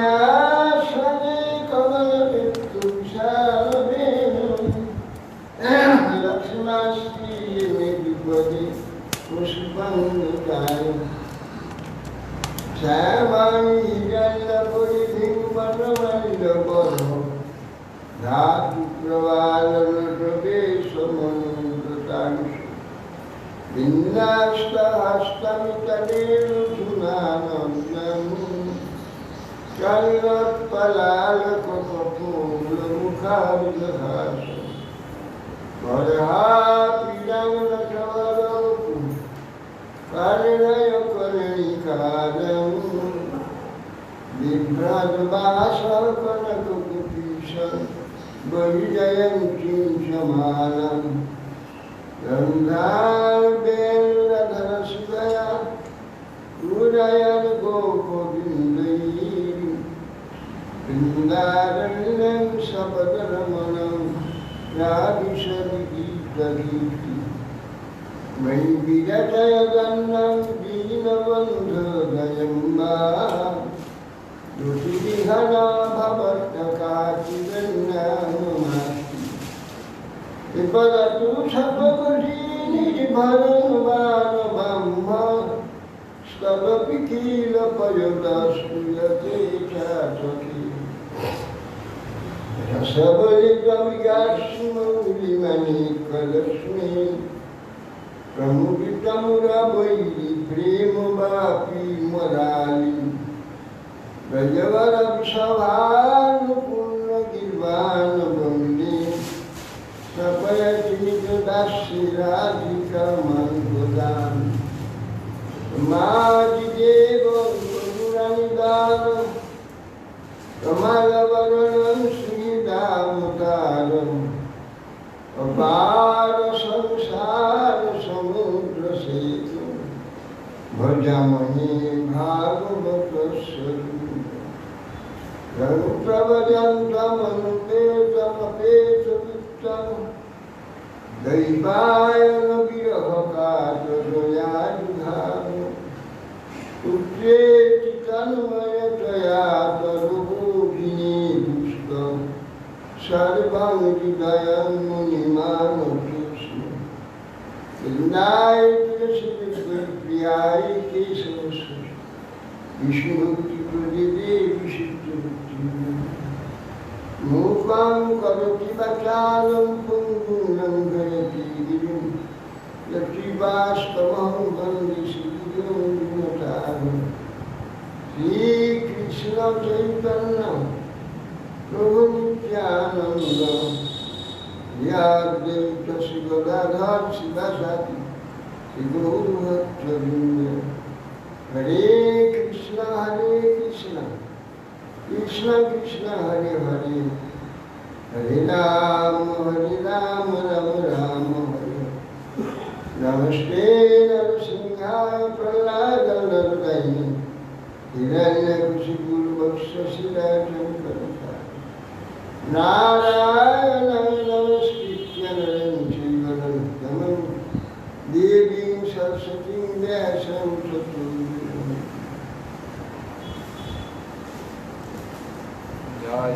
विन्यासने कमलवित्तुषावेन लक्ष्मणास्ति विपदे पुष्पङ्गाय श्यामानि जलपरिधिं वनमण्डपम् धातुप्रवालनप्रवेशमनुकृतांशु विन्यास्तहस्तमितनेरुधुनानन्दम् चलत्पलालककपोलमुखाविदहासम् वरहापीडमनकवरौतु कर्णयकर्णिकारम् बिभ्रद्भासकनककुटीशम् वैजयन्तीं समानम् गन्धार्वेन्द्रधरशिवया उदयन् गोपविन्दैः वृन्दारण्यं सपदरमणं याविशति गीतगीति मयि विरचयगन्धं दीनबन्धुदयं वा दुतिविहना भवत्काचिदन्यानुमास्ति विपदतु सपकुशी निर्भरवानब्रह्म स्तवपि किल पयोदस्तूयते चासखि रसबलितमृगास्मौलिमणिकलक्ष्मी प्रमुदितमुरवैरि प्रेमवापी मराली ब्रजवरविषभानुपूर्णगिर्वाणवन्दे सपयतिनिजदास्यराधिकमन्वदान् समाधिदेव गुरुरनिदानं कमलवर्णं श्रीदामोदारम् अपार संसार समुद्रसेतुं भजामहे भागवतस्वरूपं प्रवदन्तमनुपेतमपेतवित्तं दैवायनविरहकातदयायुधानं पुत्रेति तन्मयतया तरुभूभिने पुष्पं सर्वं हृदयं मुनिमानतोऽस्मि वृन्दाय तुलसीप्रियाय केशवस्य विष्णुभक्तिप्रदे विशुद्धभक्तिं मूकां करोति वाचालं पुङ्गुं लङ्घयति गिरिं यत्कृपास्तमहं वन्दे श्रीगुरुं दीनतारिणं श्रीकृष्णचैतन्यं प्रभु नित्यानंद याद्वैतस्य गदाधर शिवासादि श्रीगुरुभक्तवृन्द हरे कृष्ण कृष्ण कृष्ण हरे हरे हरे राम राम राम हरे नमस्ते नरसिंहाय प्रह्लादवरदायिने हिरण्यकशिपुर्वक्षशिलाशङ्करम् नारायण नमस्कृत्य नरं चैव नरोत्तमं देवीं सरस्वतीं व्यासं ततो जय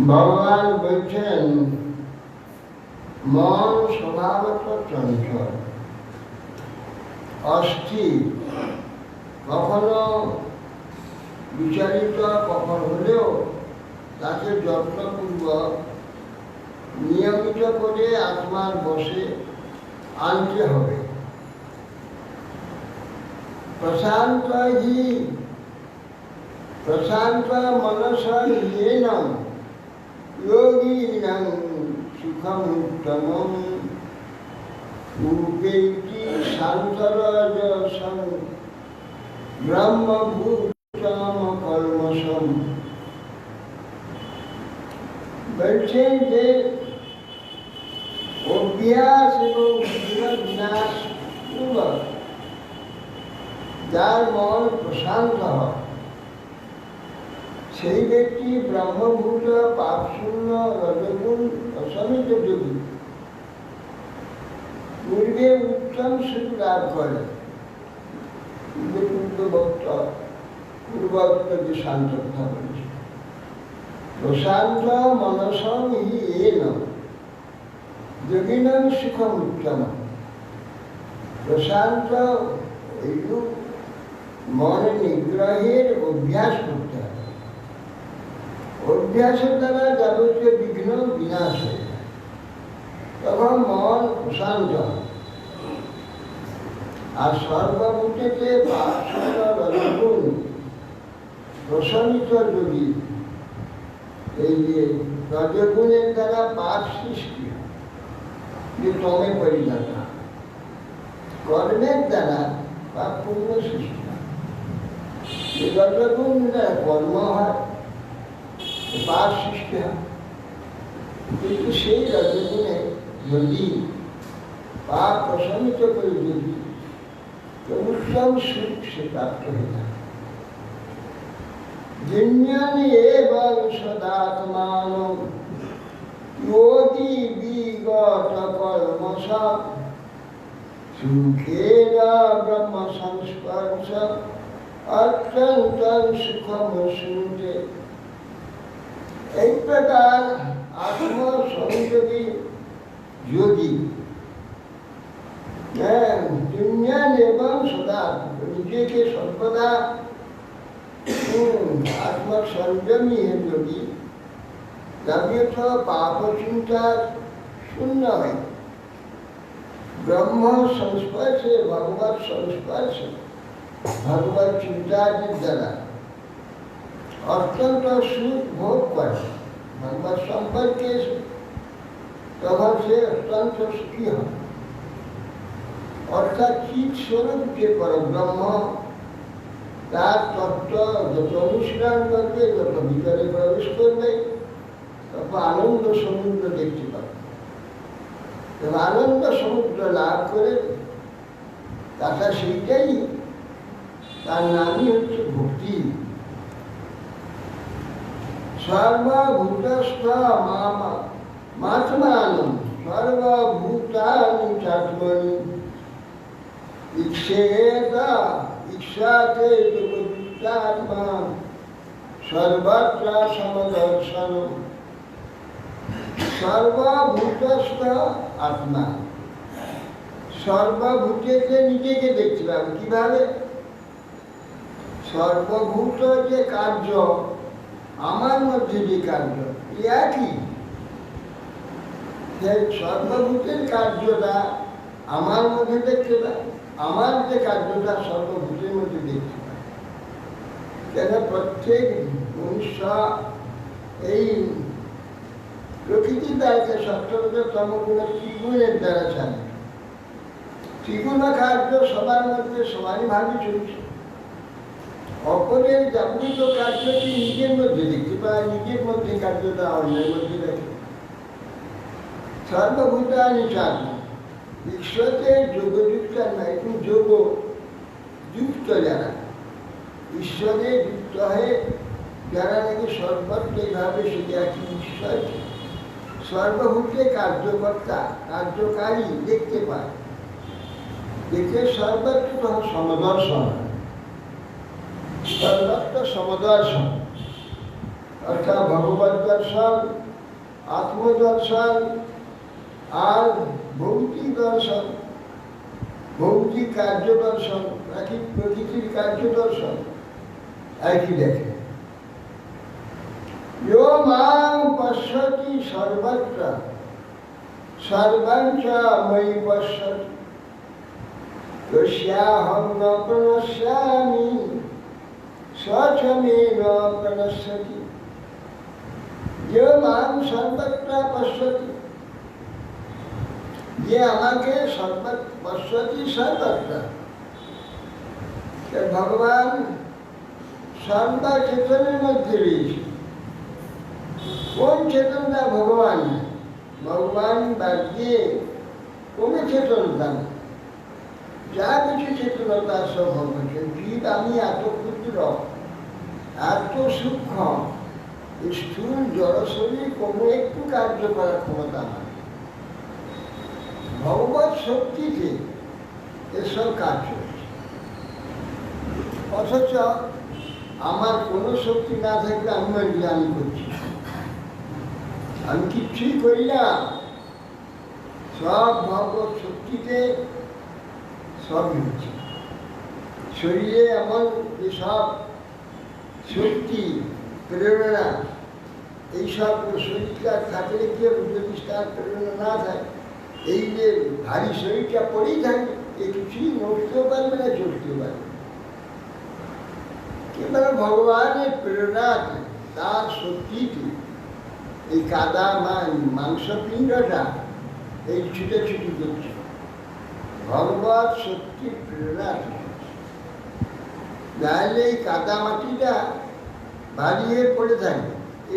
ভগবান বলছেন মন স্বভাবত চঞ্চল, অস্থির, কখনো বিচারিত, কখন হলেও তাকে যত্নপূর্বক নিয়মিত করে আত্মার বশে আনতে হবে। প্রশান্ত মনসা ইয়েনং যোগীনাং সুখমুত্তমং উপেতি শান্তরজসং ব্রহ্মভূতম কর্মসম। বলছেন যে অভ্যাস এবং বিনাশ পূর্বক যার মন প্রশান্ত হয় সেই ব্যক্তি ব্রহ্মভূত পাপশূন্য রজগুণ অসমিত যোগী পূর্বে উত্তম সুখ লাভ করে। পূর্বক্ত যে শান্ত কথা বলছে, প্রশান্ত মনসং ইয়েন যোগিনাং সুখম উত্তম। প্রশান্ত এইরূপ মন নিগ্রহের অভ্যাস করতে হবে। অভ্যাসের দ্বারা যাবতীয় বিঘ্ন বিনাশ হয়ে যায়, তখন মন প্রশান্ত। আর সর্বভূতেতে রজগুণ প্রশমিত যোগী, এই যে রজগুণের দ্বারা পাপ সৃষ্টি হয়, যে তমে পরিণত, কর্মের দ্বারা পাপ পুণ্য সৃষ্টি হয়। যে রজগুণ দ্বারা কর্ম হয়, পাপ সৃষ্টি হয়। কিন্তু সেই রজগুণে যদি পাপ প্রশমিত করে যদি উত্তম সুখ সে প্রাপ্ত হয়ে যায়। জিন্যানি এবং সদাত্মান যোগী বিগত কর্মস সুখেন ব্রহ্ম সংস্পর্শ অত্যন্ত সুখম শুনতে। এই প্রকার আত্মসংযোগী যোগী এবং সদা নিজেকে সর্বদা আত্মসংযমী যোগী যাবতীয় পাপ চিন্তা শূন্য হয়, ব্রহ্ম সংস্পর্শে ভগবত সংস্পর্শে ভগবত চিন্তাদির দ্বারা অত্যন্ত সুখ ভোগ করে। ভগবত সম্পর্কে তখন সে অত্যন্ত সুখী হয়। অর্থাৎ চিৎ স্বরূপ যে পরব্রহ্ম, তার তত্ত্ব যত অনুশীলন করবে, যত ভিতরে প্রবেশ করবে, তত আনন্দ সমুদ্র দেখতে পাবে। এবং আনন্দ সমুদ্র লাভ করে তাটা সেইটাই, তার নামই হচ্ছে ভক্তি। সর্বভূতস্থ মাত্মানম সর্বভূতানি চাত্মনি ইচ্ছেতা ইচ্ছাতে যোগযুক্তাত্মা সর্বত্র সমদর্শন। সর্বভূতস্থ আত্মা, সর্বভূতেতে নিজেকে দেখতে পাবে। কিভাবে? সর্বভূত যে কার্য, আমার মধ্যে যে কার্য একই, সর্বভূতের কার্যটা আমার মধ্যে দেখতে পায়, আমার যে কার্যটা সর্বভূতের মধ্যে দেখতে পায়। কেন প্রত্যেক মনুষ্য এই প্রকৃতির দ্বারা সত্যতম গুণ ত্রিগুণের দ্বারা চালিত। ত্রিগুণ কার্য সবার মধ্যে সমানভাবে চলছে। অপরের যাবতীয় কার্যটি নিজের মধ্যে দেখতে পায়, নিজের মধ্যে কার্যটা অন্যের মধ্যে দেখে। সর্বভূতানি চাত্মা, ঈশ্বরে যোগযুক্ত না, একটু যোগ যুক্ত যারা, ঈশ্বরে যুক্ত হয়ে যারা নাকি সর্বত্রভাবে সেটা কি ঈশ্বর সর্বভূতে কার্যকর্তা, কার্যকারী দেখতে পায়, দেখে সর্বত্র সমদর্শন, সর্বত্র সমদর্শন। অর্থাৎ ভগবত দর্শন, আত্মদর্শন আর ভৌতিক দর্শন, ভৌতিক কার্য দর্শন, প্রকৃতির কার্য দর্শন একই দেখে। यो मां पश्यति सर्वत्र सर्वं च मयि पश्यति यस्याहं न प्रणश्यामि स च मे न प्रणश्यति। यो मां सर्वत्र पश्यति, ये আমাকে पश्यति सर्वत्र। भगवान सर्व चेतনের মধ্যে রয়েছে। কোন চেতনটা ভগবান? ভগবান বাদ দিয়ে কোনো চেতনতা না, যা কিছু চেতনতা সব হচ্ছে। জীব আমি এত ক্ষুদ্র, এত সূক্ষ্ম, স্থূল জড় শরীর কোনো একটু কার্য করার ক্ষমতা না। ভগবত শক্তিতে এসব কাজ হচ্ছে। অথচ আমার কোনো শক্তি না থাকলে আমি করছি, আমি কিচ্ছুই করি না। সব ভগবত শক্তিতে সবই হচ্ছে। শরীরে এমন যেসব শক্তি, প্রেরণা, এইসব শরীরটা থাকলে কি যদি তার প্রেরণা না থাকে, এই যে ভারী শরীরটা পড়েই থাকে, এ কিছুই নড়তেও পারবে না, চলতেও পারবে। কিন্তু ভগবানের প্রেরণা, তার শক্তিতে এই কাদা মাংসপিণ্ডটা এই ছুটাছুটি করছে, ভগবত শক্তির প্রেরণা। নাহলে এই কাদা মাটিটা ভারী হয়ে পড়ে থাকে,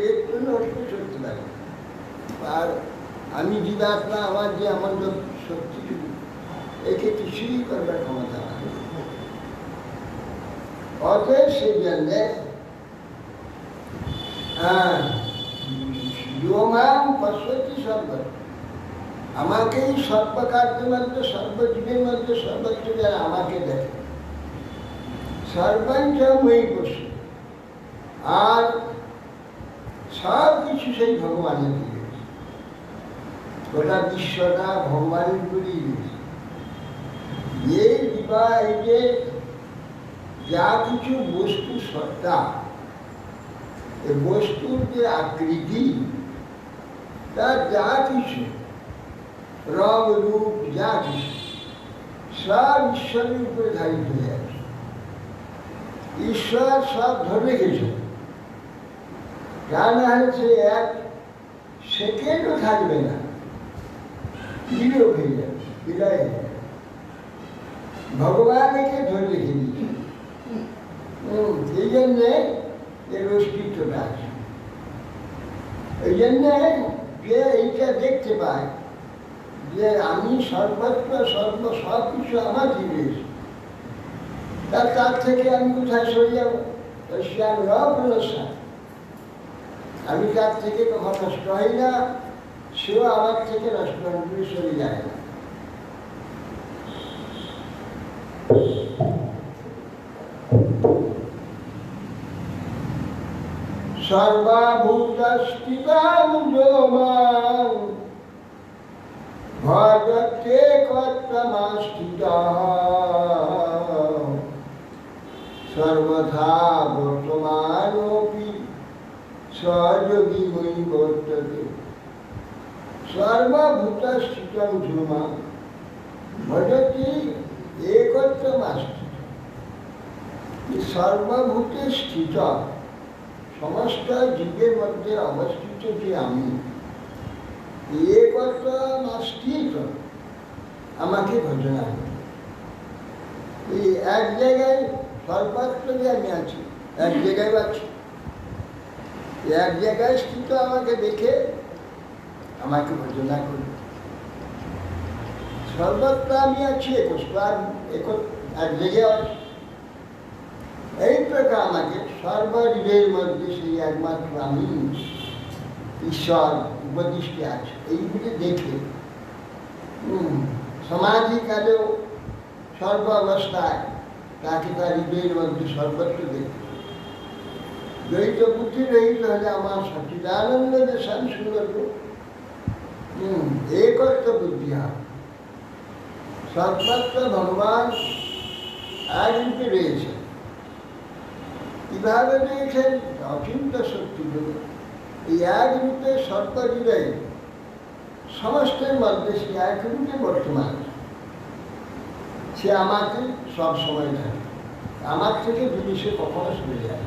এর জন্য ওকে চলতে পারে। আর আমি জীবাত্মা, আমার যে আমার শক্তিটুকু, একে কিছুই করবার ক্ষমতা না। অতএব সেই জন্যে পশ্চিম সর্ব, আমাকেই সর্বকার্যের মধ্যে, সর্বজীবের মধ্যে সর্বত্র যারা আমাকে দেখে, সর্বাঞ্চময়ী পশু, আর সব কিছু সেই ভগবানের দিকে, গোটা বিশ্বটা ভগবানের উপরেই রয়েছে। এই দিবা, এই যে যা কিছু বস্তু সত্তা, এই বস্তুর যে আকৃতি, তার যা কিছু রং রূপ, যা কিছু সব ঈশ্বরের উপরে ধারিত হয়ে আছে। ঈশ্বর সব ধরে রেখেছে, কেন হয়েছে এক সেকেন্ডও থাকবে না, বিলোপ হয়ে যাবে, বিলয় হয়ে যাবে। ভগবান একে ধরে রেখে দিয়েছে। এই জন্যে এর অস্তিত্বটা আছে। এই জন্যে যে এইটা দেখতে পায় যে আমি সর্বত্র সব কিছু আমার জিনিস, তার থেকে আমি কোথায় সরে যাবো? আমি তার থেকে কখন নষ্ট হই না, সেও আমার থেকে নষ্ট হয়ে সরে যায় না। সর্বভূতস্থিতাং যো মাং ভজতে কর্তমাস্থিতঃ সর্বথা বর্তমানোপি সযোগী ময়ি বর্ততে। সর্বভূতস্থিতং যো মাং ভজতে একত্রমাস্থিতঃ। সর্বভূতে স্থিত, সমস্ত জীবের মধ্যে অবস্থিত যে আমি, একত্রমাস্থিত, আমাকে ভজনা। এই এক জায়গায় সর্বত্র যে আমি আছি, এক জায়গায় আছি, এক জায়গায় স্থিত আমাকে দেখে আমাকে ভজনা করি। সর্বত্র আমি আছি, এক জায়গায় আছি। এই প্রকার আমাকে সর্বজীবের মধ্যে সেই একমাত্র আমি ঈশ্বর উপদিষ্টে আছে, এইগুলি দেখে সমাধিকালেও সর্ব অবস্থায় তাকে তার হৃদয়ের মধ্যে সর্বত্র দেখে। দ্বৈত বুদ্ধি রহিত হলে আমার সচিদানন্দ দেশান সুন্দর একত্ব বুদ্ধি হয়। সর্বত্র ভগবান এক রূপে রয়েছেন। কিভাবে রয়েছেন? অচিন্ত শক্তিগুলো এই এক রূপে সর্বজীবই সমস্তের মধ্যে সে এক রূপে বর্তমান। সে আমাকে সব সময় থাকে, আমার থেকে জিনিসে কখনো সরে যায়।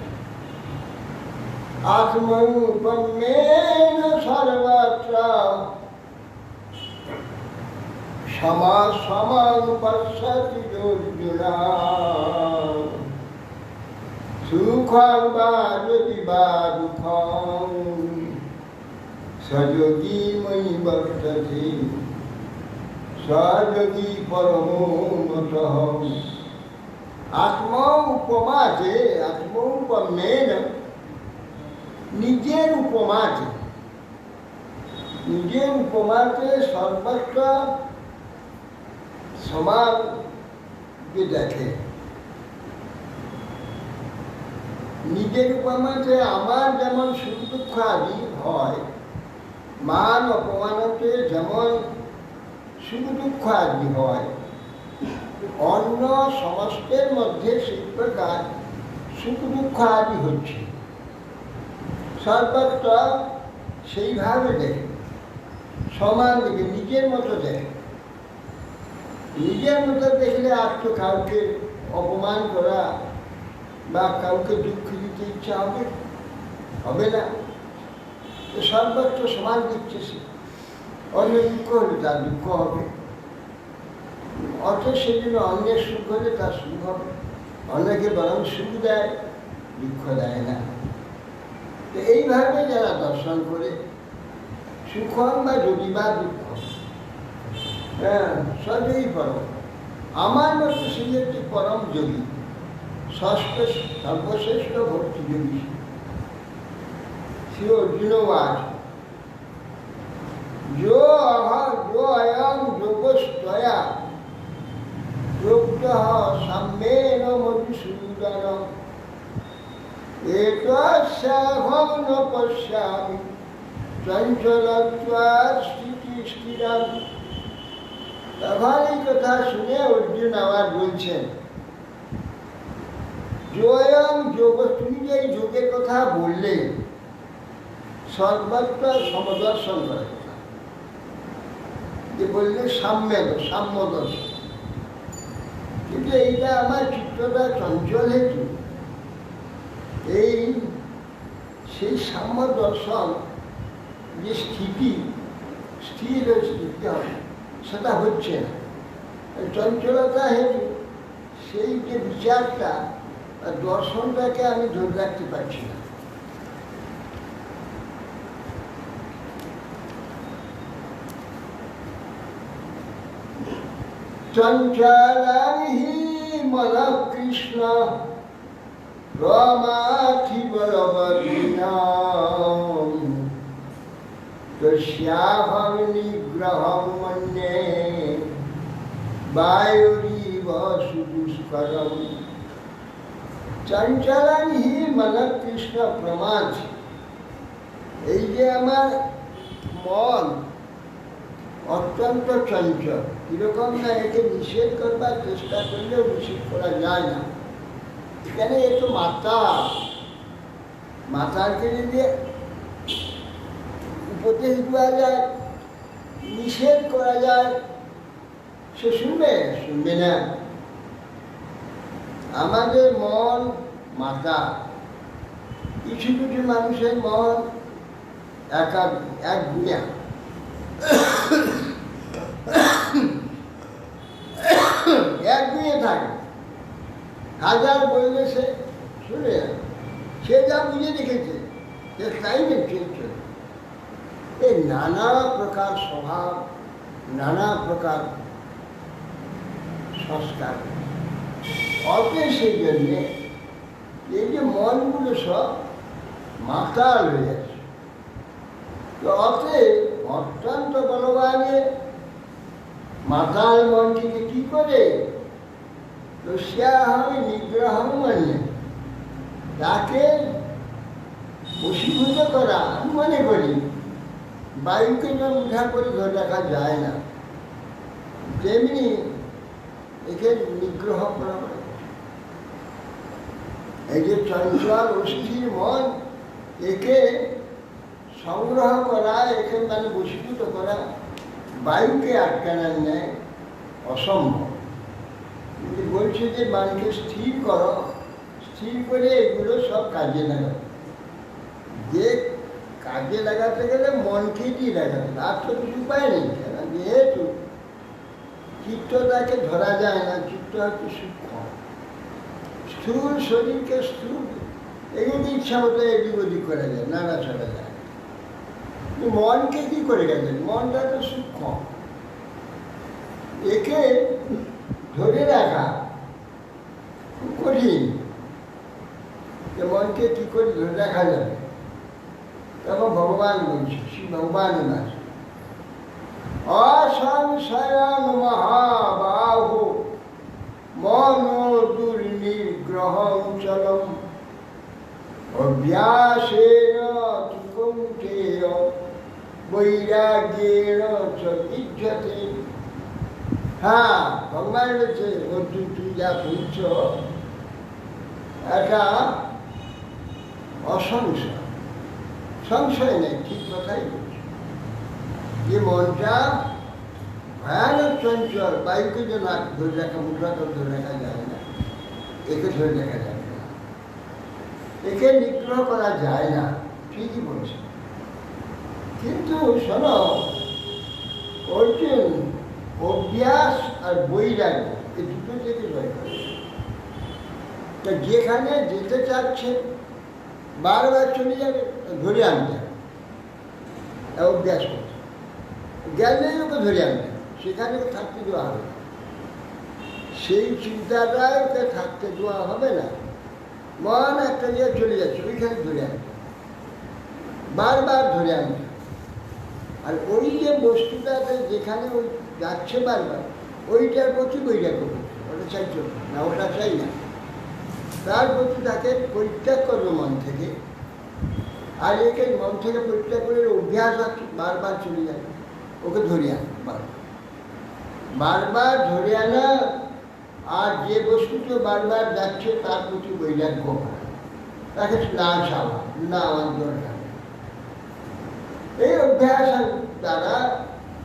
আত্মরূপমেন সর্বত্র সমপশ্যতি অর্জুনা সুখং বা যদি বা দুঃখং সযোগী ময়ি বর্ততে সযোগী পরমো মতঃ। আত্ম উপমা আছে, আত্ম উপমেন নিজের উপমা আছে। নিজের উপমাতে সর্বত্র সমানকে দেখে। নিজের উপমাতে আমার যেমন সুখ দুঃখ আদি হয়, মান অপমানতে যেমন সুখ দুঃখ আদি হয়, অন্য সমস্তের মধ্যে সেই প্রকার সুখ দুঃখ আদি হচ্ছে। সর্বত্র সেইভাবে দেখে, সমান দেখে, নিজের মতো দেখে। নিজের মতো দেখলে আর তো কাউকে অপমান করা বা কাউকে দুঃখ দিতে ইচ্ছা হবে না। সর্বত্র সমান দিচ্ছে সে। অন্য দুঃখ হলে তার দুঃখ হবে, অথচ সেজন্য অন্যের সুখ হলে তার সুখ হবে। অন্যকে বরং সুখ দেয়, দুঃখ দেয় না। তো এইভাবে যারা দর্শন করে সুখম বা যদি বা দুঃখ, সবই পরম। আমার মতো সেই একটি পরম যোগী, সর্বশ্রেষ্ঠ ভক্তি যোগী শ্রী অর্জুনবাদ। जो अयम योगस्तया प्रोक्तः सम्येन मधुसूदन एतस्याहं न पश्यामि चञ्चलत्वात् स्थितिस्थिरम्। তখন এই কথা শুনে অর্জুন আবার বলছেন, যোগম যোগ, তুমি যে এই যোগের কথা বললে সর্বত্র সমদর্শন করে কথা, যে বললে সাম্য দর্শন, কিন্তু এইটা আমার চিত্তটা চঞ্চল হেতু এই সেই সাম্য দর্শন যে স্থির স্থিতি হবে সেটা হচ্ছে না। চঞ্চলতা হেতু সেই যে বিচারটা দর্শনটাকে আমি ধরে রাখতে পারছি না। চঞ্চলাহি মনঃ কৃষ্ণ রমাথি বলবদীনাম তস্যাহং নিগ্রহং মন্যে বায়ুরিব সুদুষ্করম। চঞ্চলাহি মনঃ কৃষ্ণ প্রমাদ, এই যে আমার মন অত্যন্ত চঞ্চল, কিরকম না একে নিষেধ করবার চেষ্টা করলেও নিষেধ করা যায় না। এখানে একটু মাতাকে যদি উপদেশ দেওয়া যায়, নিষেধ করা যায়, সে শুনবে না। আমাদের মন মাতা, কিছু কিছু মানুষের মন এক গুণা, এক গুণে থাকে। হাজার বললে সে শুনে, সে যা বুঝে রেখেছে সে তাই চলছে। এই নানা প্রকার স্বভাব, নানা প্রকার সংস্কার, অতএব সেই জন্যে এই যে মনগুলো সব মাতাল হয়ে যাচ্ছে। অতএব অত্যন্ত বলবানে মাতাল মনটিকে কি করে তস্যাহং নিগ্রহং মন্যে, তাকে বশীভূত করা আমি মনে করি বায়ুকে যেমন উঠা করে ধরে রাখা যায় না, তেমনি একে নিগ্রহ করা হয়। এই যে চঞ্চল অস্থির মন, একে সংগ্রহ করা, একে মানে বশীভূত করা বায়ুকে আটকানোর ন্যায় অসম্ভব। বলছে যে মনকে স্থির করো, স্থির করে এগুলো সব কাজে লাগাও। যে কাজে লাগাতে গেলে মনকে দিয়ে লাগাতে, আর তো কিছু উপায় নেই। কেন যেহেতু চিত্তটাকে ধরা যায় না, চিত্ত হচ্ছে সূক্ষ্ম, স্থূল শরীরকে স্থূল এগুলো ইচ্ছা মতো এদিক ওদিক করা যায়, নাড়া ছাড়া যায়। মনকে কি করে গেছেন? মনটা তো সূক্ষ্ম, একে ধরে রাখা খুব কঠিন। যে মনকে কি করে ধরে রাখা যাবে? তখন ভগবান বলছে, শ্রী ভগবান আছে, অসংশয়ং মহাবাহু মনো দুর্নিগ্রহং চলম অভ্যাসেন তু কৌন্তেয় বৈরাগ্যেন চ বিদ্যতে। হ্যাঁ, ভগবান বলছে, অর্জুন তুই যা বলছ এটা অসংশয়, সংশয় নেই, ঠিক কথাই বলছে। যে মনটা ভয়ানক চঞ্চল, বায়ুকে যে না ধরে রাখা, মুদ্রাকে ধরে রাখা যায় না, একে ধরে রাখা যাবে না, একে নিগ্রহ করা যায় না, ঠিকই বলছে। কিন্তু শোনো অর্জুন, অভ্যাস আর বৈরাগ্য এই দুটো থেকে জয় করে। যেখানে যেতে চাচ্ছে বারবার চলে যাবে, ধরে আনতে হবে, অভ্যাস করতে গেলেই ওকে ধরে আনতে হবে, সেখানে থাকতে দেওয়া হবে না। সেই চিন্তাটাই ওকে থাকতে দেওয়া হবে না। মন একটা জায়গায় চলে যাচ্ছে, ওইখানে ধরে আনতে, বারবার ধরে আনতে। আর ওই যে বস্তুটাতে যেখানে ওই যাচ্ছে বারবার, ওইটার প্রতি বৈরাগ্য করছে, ওটা চাইছ না, ওটা চাই না, তার প্রতি তাকে পরিত্যাগ করবে মন থেকে। আর একে মন থেকে পরিত্যাগ করে অভ্যাস আছে, বারবার চলে যাবে, ওকে ধরে আনা, বারবার ধরে আনা। আর যে বস্তুটা বারবার যাচ্ছে তার প্রতি বৈরাগ্য করা, তাকে না চাওয়া, না আমার দরকার। এই অভ্যাস দ্বারা,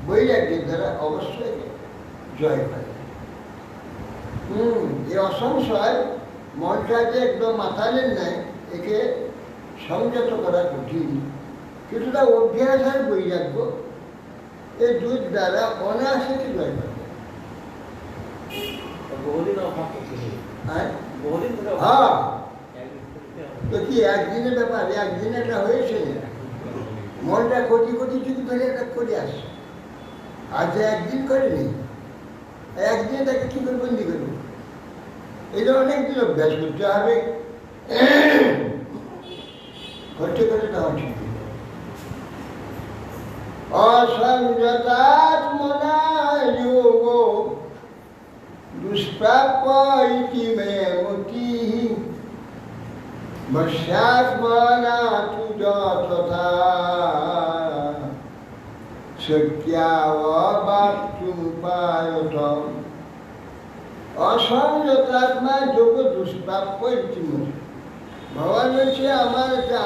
বৈরাগ্যের দ্বারা অবশ্যই জয় করে। এই অসংশয় মনটা যে একদম মাতালের নেয়, একে সংযত করা কঠিন। কিন্তু তার অভ্যাস আর বৈরাগ্য, এই দুধ দ্বারা অনায়াসে জয় করে। হ্যাঁ, তো কি একদিনের ব্যাপার? একদিন এটা হয়েছে, মনটা কোটি কোটি যুগ ধরে এটা করে আসে, আজ একদিন করেনি, একদিনে তাকে কি করে বন্দি করবো? এটা অনেকদিন অভ্যাস করতে হবে, করতে করতে তখন ঠিক। অসংযতাত্মনা যোগ দুষ্প্রাপ্য ইতি মে মতিঃ বশ্যাত্মনা তু যথা শক্যাববাপ্তুপায়তম। অসংযতাত্মা যোগ দুষ্প্রাপ্য ইতি মে। ভগবান বলছে,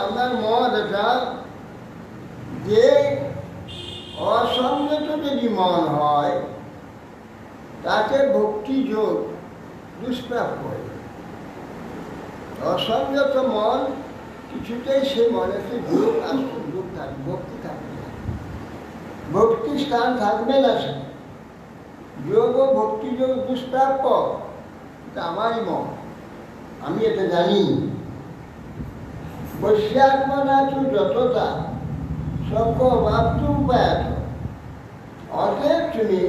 আমার মত এটা যে অসংযত যদি মন হয়, তাকে ভক্তি যোগ দুষ্প্রাপ্য হয়। অসংযত মন কিছুতেই সে মনেতে যোগ আসতে, যোগ থাকবে, ভক্তি থাকবে না, ভক্তি স্থান থাকবে না। সে যোগ ও ভক্তি যোগ দুষ্প্রাপ্য, এটা আমারই মন, আমি এটা জানি। বশ্যাত্মনা তু যততা সব বাপ্তু উপায়। অতএব তুমি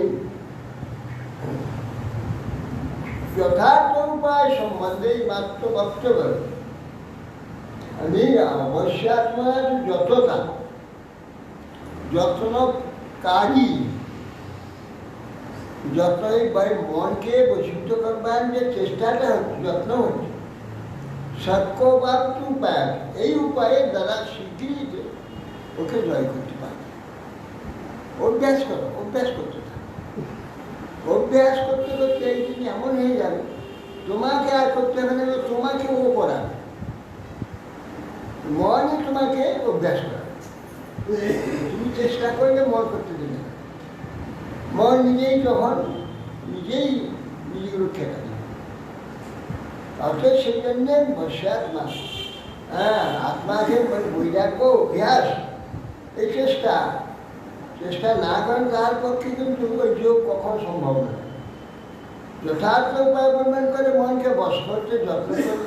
যথার্থ উপায় সম্বন্ধে মাত্র বক্তব্য। আমি অবশ্যাত্মনা তু যততা, যত্নকারী, যতই মনকে বশীভূত করবার যে চেষ্টাটা হচ্ছে, যত্ন হচ্ছে, সাক্ষ্যবাদ উপায়, এই উপায়ের দ্বারা শীঘ্রই ওকে জয় করতে পারে। অভ্যাস করো, অভ্যাস করতে থাকো, অভ্যাস করতে করতে এই দিন এমন হয়ে যাবে তোমাকে আর করতে হবে না, তোমাকে ও করাবে, মনই তোমাকে অভ্যাস করাবে। তুমি চেষ্টা করলে মন করতে দেবে না, মন নিজেই তখন নিজেই নিজেগুলো ঠেকা দেবে। অর্থাৎ সেই জন্যে বসে আত্মা, হ্যাঁ, আত্মাকে বৈরাগ্য অভ্যাস, এই চেষ্টা না করেন তার পক্ষে কিন্তু ওই যোগ কখন সম্ভব না। যথার্থ উপায় অবলম্বন করে মনকে বশ করতে যত্ন করে,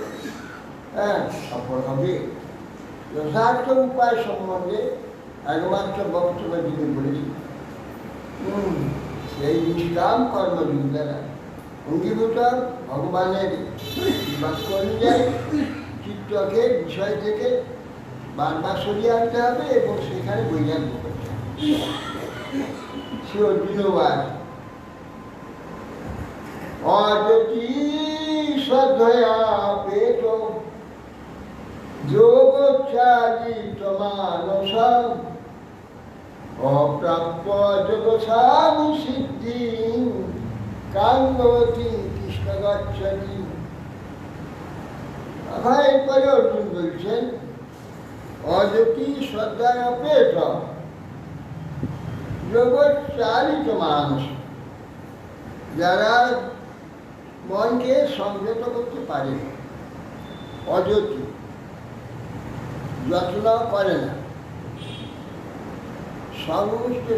হ্যাঁ, সফল হবে। যথার্থ উপায় সম্বন্ধে একমাত্র বক্তব্য যিনি বলেছি, সেই নিষ্কাম কর্মযোগ দ্বারা অঙ্গীভূত ভগবানের বাক্য অনুযায়ী চিত্তকে বিষয় থেকে বারবার সরিয়ে আনতে হবে এবং সেখানে বৈরাগ্য করতে হবে। সে অর্জুনবাদ অযতি শ্রদ্ধয়া পেত যোগচারিত মানস অপ্রাপ্য যোগসামি সিদ্ধি কাঙ্গবতী কৃষ্ণ গচ্ছতি। আবার এরপরে অর্জুন বলছেন অযতি শ্রদ্ধায় অপেত যোগচারিত মানুষ, যারা মনকে সংযত করতে পারে, অযতি যত্ন করে না, সমস্ত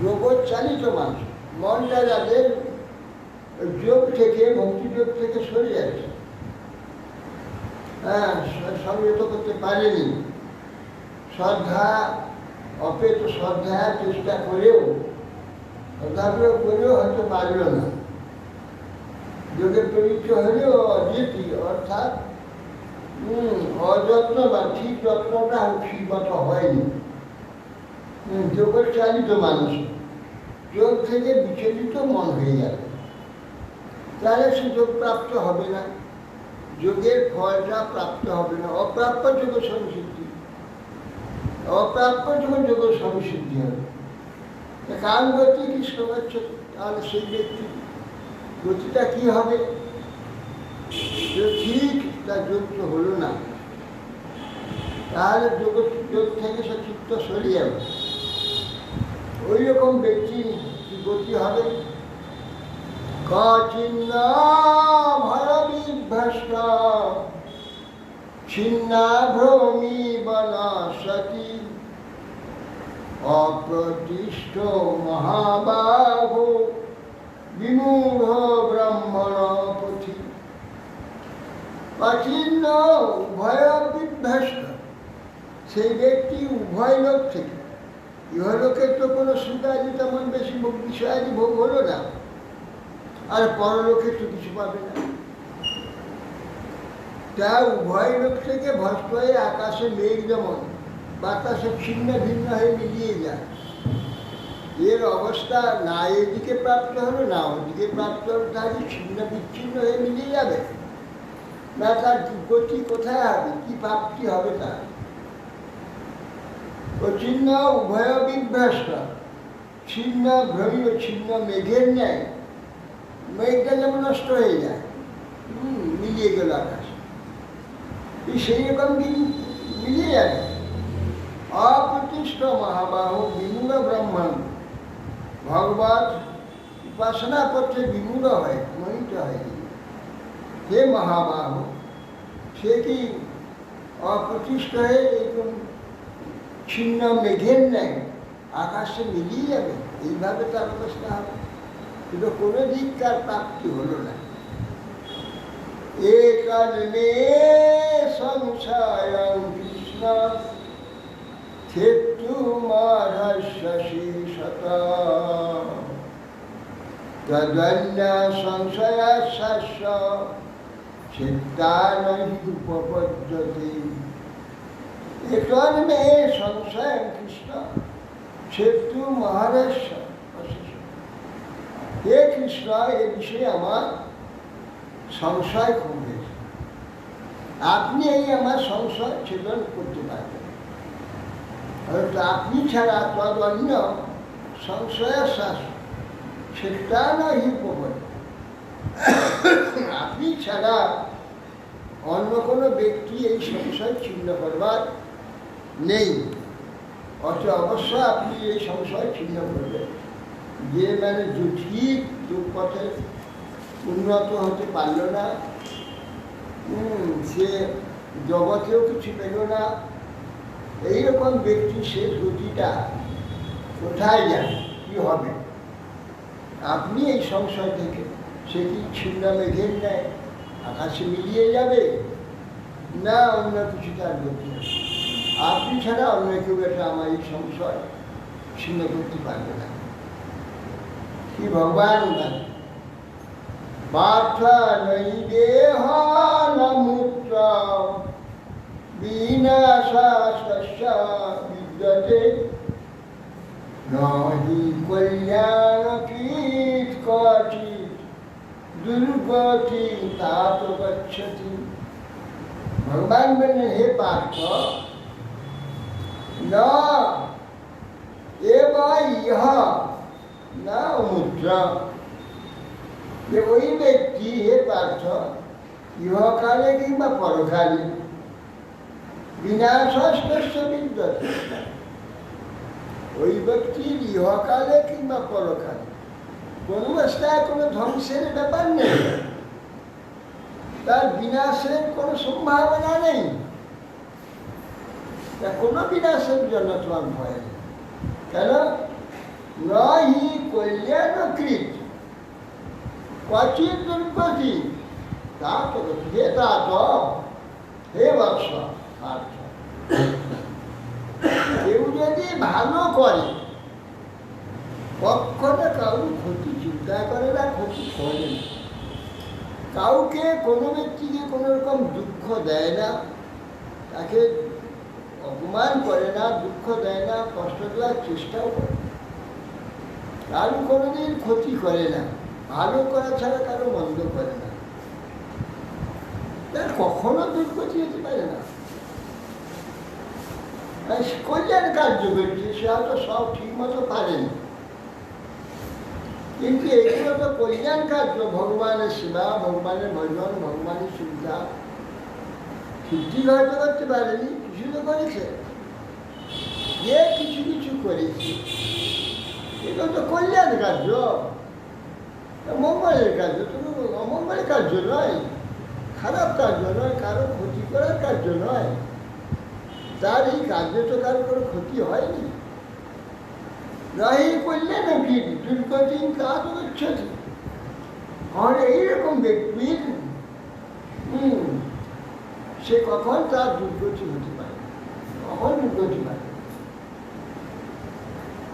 যোগচালিত মানুষ, মনটা যাদের যোগ থেকে ভক্তিযোগ থেকে সরে যাচ্ছে, হ্যাঁ, সংযত করতে পারেনি, শ্রদ্ধা অপেত শ্রদ্ধা চেষ্টা করেও হয়তো পারল না, যোগের পরীক্ষ হলেও অযতি অর্থাৎ অযত্ন বা ঠিক যত্নটা ঠিক মতো হয়নি। যোগের চালিত মানুষ, যোগ থেকে বিচলিত মন হয়ে যাবে, তাহলে সে যোগ প্রাপ্ত হবে না, যোগের ফলটা প্রাপ্ত হবে না। অপ্রাপ্য যোগ সংসিদ্ধি, অপ্রাপ্য যোগ সংসিদ্ধি হবে। কারণ গতি কৃষ্ণ গচ্ছ, তাহলে সেই ব্যক্তি গতিটা কি হবে? ঠিক তার যোগ তো হলো না, তাহলে যোগ থেকে সে চিত্ত সরিয়ে যাবে। ওই রকম ব্যক্তি গতি হবে কচিন্ন ভয় বিভ্রষ্ট ছিন্না ভ্রমি বনসতি অপ্রতিষ্ঠ মহাবাহো বিমূঢ় ব্রহ্মণ পথি। কচিন্ন উভয় বিভ্রষ্ট, সেই ব্যক্তি উভয় লোক থেকে, ইহলোকের তো কোনো সুখাদি তেমন বেশি বিষয়াদি ভোগ হলো না, আর পরলোকে তো কিছু পাবে না, তা উভয় লোক থেকে ভস্ত হয়ে আকাশে মেঘ যেমন বাতাসে ছিন্ন ভিন্ন হয়ে মিলিয়ে যায়, এর অবস্থা না এদিকে প্রাপ্ত হলো না ওদিকে প্রাপ্ত হলো, তাহলে ছিন্ন বিচ্ছিন্ন হয়ে মিলিয়ে যাবে না, তার গতি কোথায় হবে, কি প্রাপ্তি হবে তার? ছিন্ন উভয় বিভ্রষ্ট, ছিন্ন ভ্রমী ছিন্ন মেঘের ন্যায়, মেঘটা যেমন নষ্ট হয়ে যায়, মিলিয়ে গেল আকাশ, সেই রকম দিন মিলিয়ে যাবে। অপ্রতিষ্ঠ মহাবাহু বিমূঢ় ব্রহ্মণ, ভগবত উপাসনা পথে বিমূঢ় হয়, মোহিত হয়। হে মহাবাহু, সে কি অপ্রতিষ্ঠ হয়ে এরকম ছিন্ন মেঘের নেয় আকাশে মিলিয়ে যাবে? এইভাবে তার অবস্থা হবে, কিন্তু কোনো দিক তার প্রাপ্তি হলো না। একর্মে সংশয়ং কৃষ্ণ ক্ষেত্রুমর্হস্য শেষতঃ তদন্য সংশয়াস্য চিত্তানহি উপপদ্যতে। একর্মে সংশয়ং কৃষ্ণ ক্ষেত্রুমর্হস্য। হে কৃষ্ণ, এ বিষয়ে আমার সংশয় খুব হয়েছে, আপনি এই আমার সংশয় ছেদন করতে পারবেন। হয়তো আপনি ছাড়া তদ অন্য সংশয়ের শ্বাস সেটা নয় হিপবল। আপনি ছাড়া অন্য কোনো ব্যক্তি এই সংশয় ছিন্ন করবার নেই। অবশ্য আপনি এই সংশয় ছিন্ন করবেন। যে মানে ঠিক দুঃপথে উন্নত হতে পারল না, সে জগতেও কিছু পেল না, এইরকম ব্যক্তি সে গতিটা কোথায় যাবে, কি হবে? আপনি এই সংশয় থেকে সে কি ছিন্ন মেঘের নেয় আকাশে মিলিয়ে যাবে, না অন্য কিছু তার গতি? আপনি ছাড়া অন্য কেউ এটা আমার এই সংশয় ছিন্ন করতে পারবে না। কি ভগবান পার্থ নৈ দেহ নমূত্র বিনাশাস্য বিদ্যতে নহি কল্যাণকৃত কচিৎ দুর্গতি তাত গচ্ছতি। ভগবান বললেন, হে পার্থ, না এব ইহ না অমূত্র, যে ওই ব্যক্তি, হে পার্থ, ইহকালে কিংবা পরকালে বিনাশস্য বিদ্যতে, ওই ব্যক্তির ইহকালে কিংবা পরকালে কোন অবস্থায় কোনো ধ্বংসের ব্যাপার নেই, তার বিনাশের কোনো সম্ভাবনা নেই। কোনো বিনাশের জন্য তোমার ভয় নেই। কেন? নহি কল্যাণকৃত কচিৎ দুর্গতি তাত গতি। হে তাত, হে বৎস পার্থ, কেউ যদি ভালো করে কখনো কারোর ক্ষতি চিন্তা করে না, ক্ষতি করে না, কাউকে কোনো ব্যক্তিকে কোনো রকম দুঃখ দেয় না, তাকে অপমান করে না, দুঃখ দেয় না, কষ্ট দেওয়ার চেষ্টাও করে, কারো কোনোদিন ক্ষতি করে না, ভালো করা ছাড়া কারো মন্দ করে না, তার কখনো দুর্গতি হতে পারে না। কল্যাণ কার্য করছে, সে হয়তো সব ঠিক মতো পারেন, কিন্তু এগুলো তো কল্যাণ কার্য, ভগবানের সেবা, ভগবানের ভজন, ভগবানের সুবিধা, ঠিক হয়তো করতে পারেনি, কিছু তো করেছে, যে কিছু কিছু করেছে, এগুলো তো কল্যাণ কার্য, মঙ্গলের কার্য, তো অমঙ্গলের কার্য নয়, খারাপ কার্য নয়, কারো ক্ষতি করার কার্য নয়, তার এই কার্য তো কারো কোনো ক্ষতি হয়নি। নহি কল্যাণকৃত দুর্গতি তাত গচ্ছতি। আর এইরকম ব্যক্তির সে কখন তার দুর্গতি হতে পারে, কখন দুর্গতি পারে?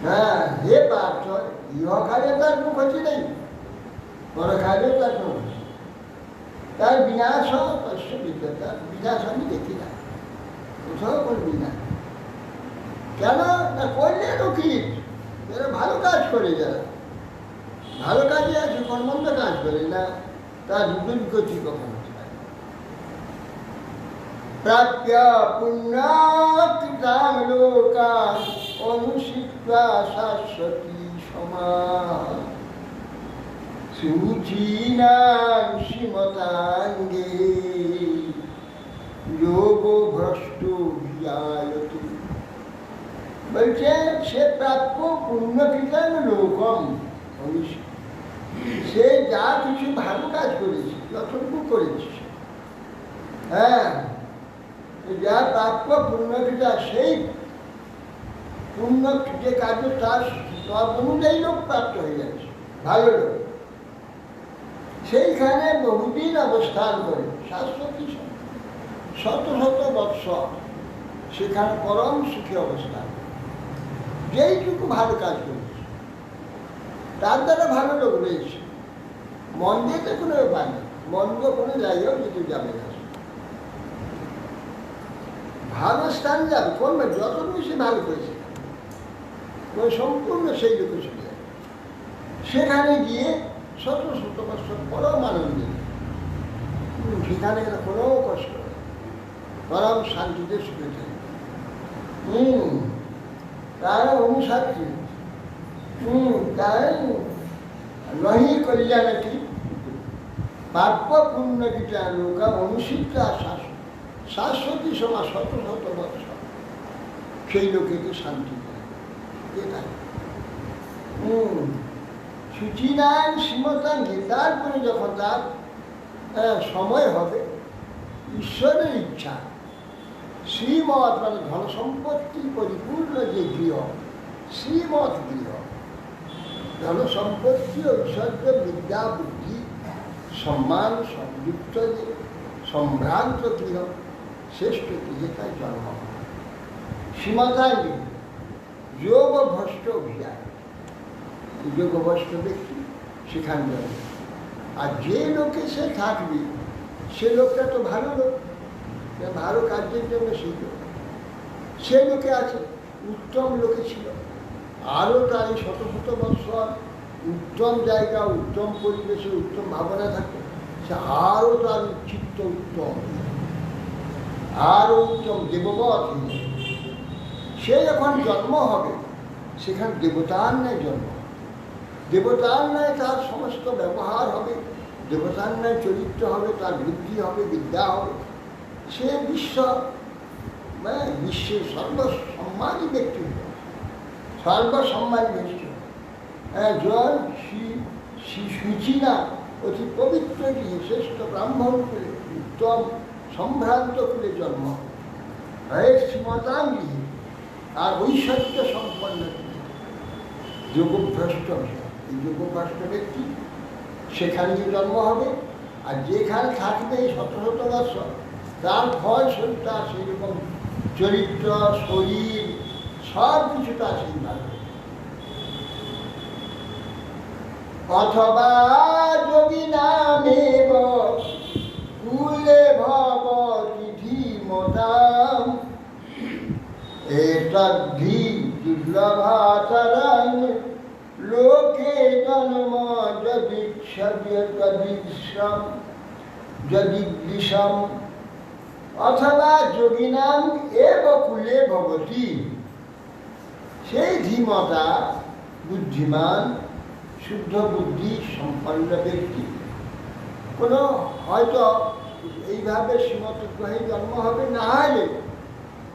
হ্যাঁ, হে পার্থ, ইহকালে তার কোনো ক্ষতি নেই, পরকালেও তার কোনো ক্ষতি, তার বিনাশ তস্য বিদ্যতে, তার বিনাশ আমি দেখি না, কোথাও করবি না। কেন না কল্যাণকৃত, যারা ভালো কাজ করে, যারা ভালো কাজে আছে, কর্মন্দ কাজ করে না, তার দুর্গতি কখন হতে পারে? প্রাপ্য পুণ্যকৃতাং লোকান অনুসৃত্বা শাশ্বতী সমাঃ সুচীনাং শ্রীমতাঙ্গে যোগ ভ্রষ্ট বিজায়তে। বলছে সে প্রাপ্য পুণ্যকৃতাং লোকম, সে যা কিছু ভালো কাজ করেছে, যতটুকু করেছে, হ্যাঁ, যা প্রাপ্য পুণ্যকৃতা, সেই পুণ্য যে কার্য তার অনুযায়ী লোক প্রাপ্ত হয়ে যাচ্ছে, ভালো লোক, সেইখানে বহুদিন অবস্থান করে, শাশ্বতী শত শত বৎসর সেখানে পরম সুখী অবস্থান, যেইটুকু ভালো কাজ করেছে তার দ্বারা ভালো লোক রয়েছে, মন্দেতে কোনো ব্যাপার নেই, মন্দ কোনো জায়গাও যেতে যাবে না, ভালো স্থান যাবে, করবে যতটুকু সে ভালো করেছে, সম্পূর্ণ সেই লোকে চলে যাবে, সেখানে গিয়ে শত শত বছর পরম আনন্দে, সেখানে গেলে কোনো কষ্ট নেই, পরম শান্তিতে সুখে থাকে। তারা অনুসারী তাই নহি কল্যাণটি পাপ্য পুণ্যটিটা লোকা অনুসিদ্ধা শাশ্বতী সমা শত শত বৎসর সেই লোকেকে শান্তি দেয়। সুচিনায়ন শ্রীমতাঙ্গে তারপরে যখন তার সময় হবে, ঈশ্বরের ইচ্ছা শ্রীমত মানে ধন সম্পত্তি পরিপূর্ণ যে গৃহ, শ্রীমত গৃহ, ধন সম্পত্তি ঐশ্বর্য বিদ্যা বুদ্ধি সম্মান সংযুক্ত যে সম্ভ্রান্ত গৃহ, শ্রেষ্ঠ গৃহে তার জন্ম হয়। শ্রীমতাঙ্গে যোগ ভ্রষ্ট অভিযান, যোগভ্রষ্ট ব্যক্তি সেখানে জন্ম। আর যে লোকে সে থাকবে সে লোকটা তো ভালো লোক, ভালো কাজের জন্য সেই লোক, সে লোকে আছে, উত্তম লোকে ছিল, আরও তার এই শত শত বৎসর উত্তম জায়গা, উত্তম পরিবেশে, উত্তম ভাবনা থাকে, সে আরও তার চিত্ত উত্তম, আরও উত্তম দেববৎ। সে যখন জন্ম হবে সেখানে দেবতার ন্যায় জন্ম, দেবতার ন্যায় তার সমস্ত ব্যবহার হবে, দেবতার ন্যায় চরিত্র হবে, তার বুদ্ধি হবে, বিদ্যা হবে। সে বিশ্বের সর্বসম্মানী ব্যক্তি, সর্বসম্মানী ব্যক্তি। জল সুচিনা অতি পবিত্র গৃহে শ্রেষ্ঠ ব্রাহ্মণ কুলে, উত্তম সম্ভ্রান্ত কুলে জন্ম হয় শ্রীমতাং গৃহে, আর ঐশ্বর্য সম্পন্ন যোগভ্রষ্ট, এই যোগভ্রষ্ট ব্যক্তি সেখানে জন্ম হবে। আর যেখানে থাকবে এই শত শত বৎসর তার ফল শরীরটা সেইরকম চরিত্র, শরীর সব কিছুটা সেইভাবে। অথবা যোগী নামেব কুলে ভবতি ধীমতাম এতদ্ধি দুর্লভাতরং লোকে জন্ম যদিদৃশম। অথবা যোগিনাম এব কুলে ভবতি, সেই ধীমতা বুদ্ধিমান শুদ্ধ বুদ্ধি সম্পন্ন ব্যক্তি কোনো হয়তো এইভাবে শ্রীমত গ্রহে জন্ম হবে, না হলে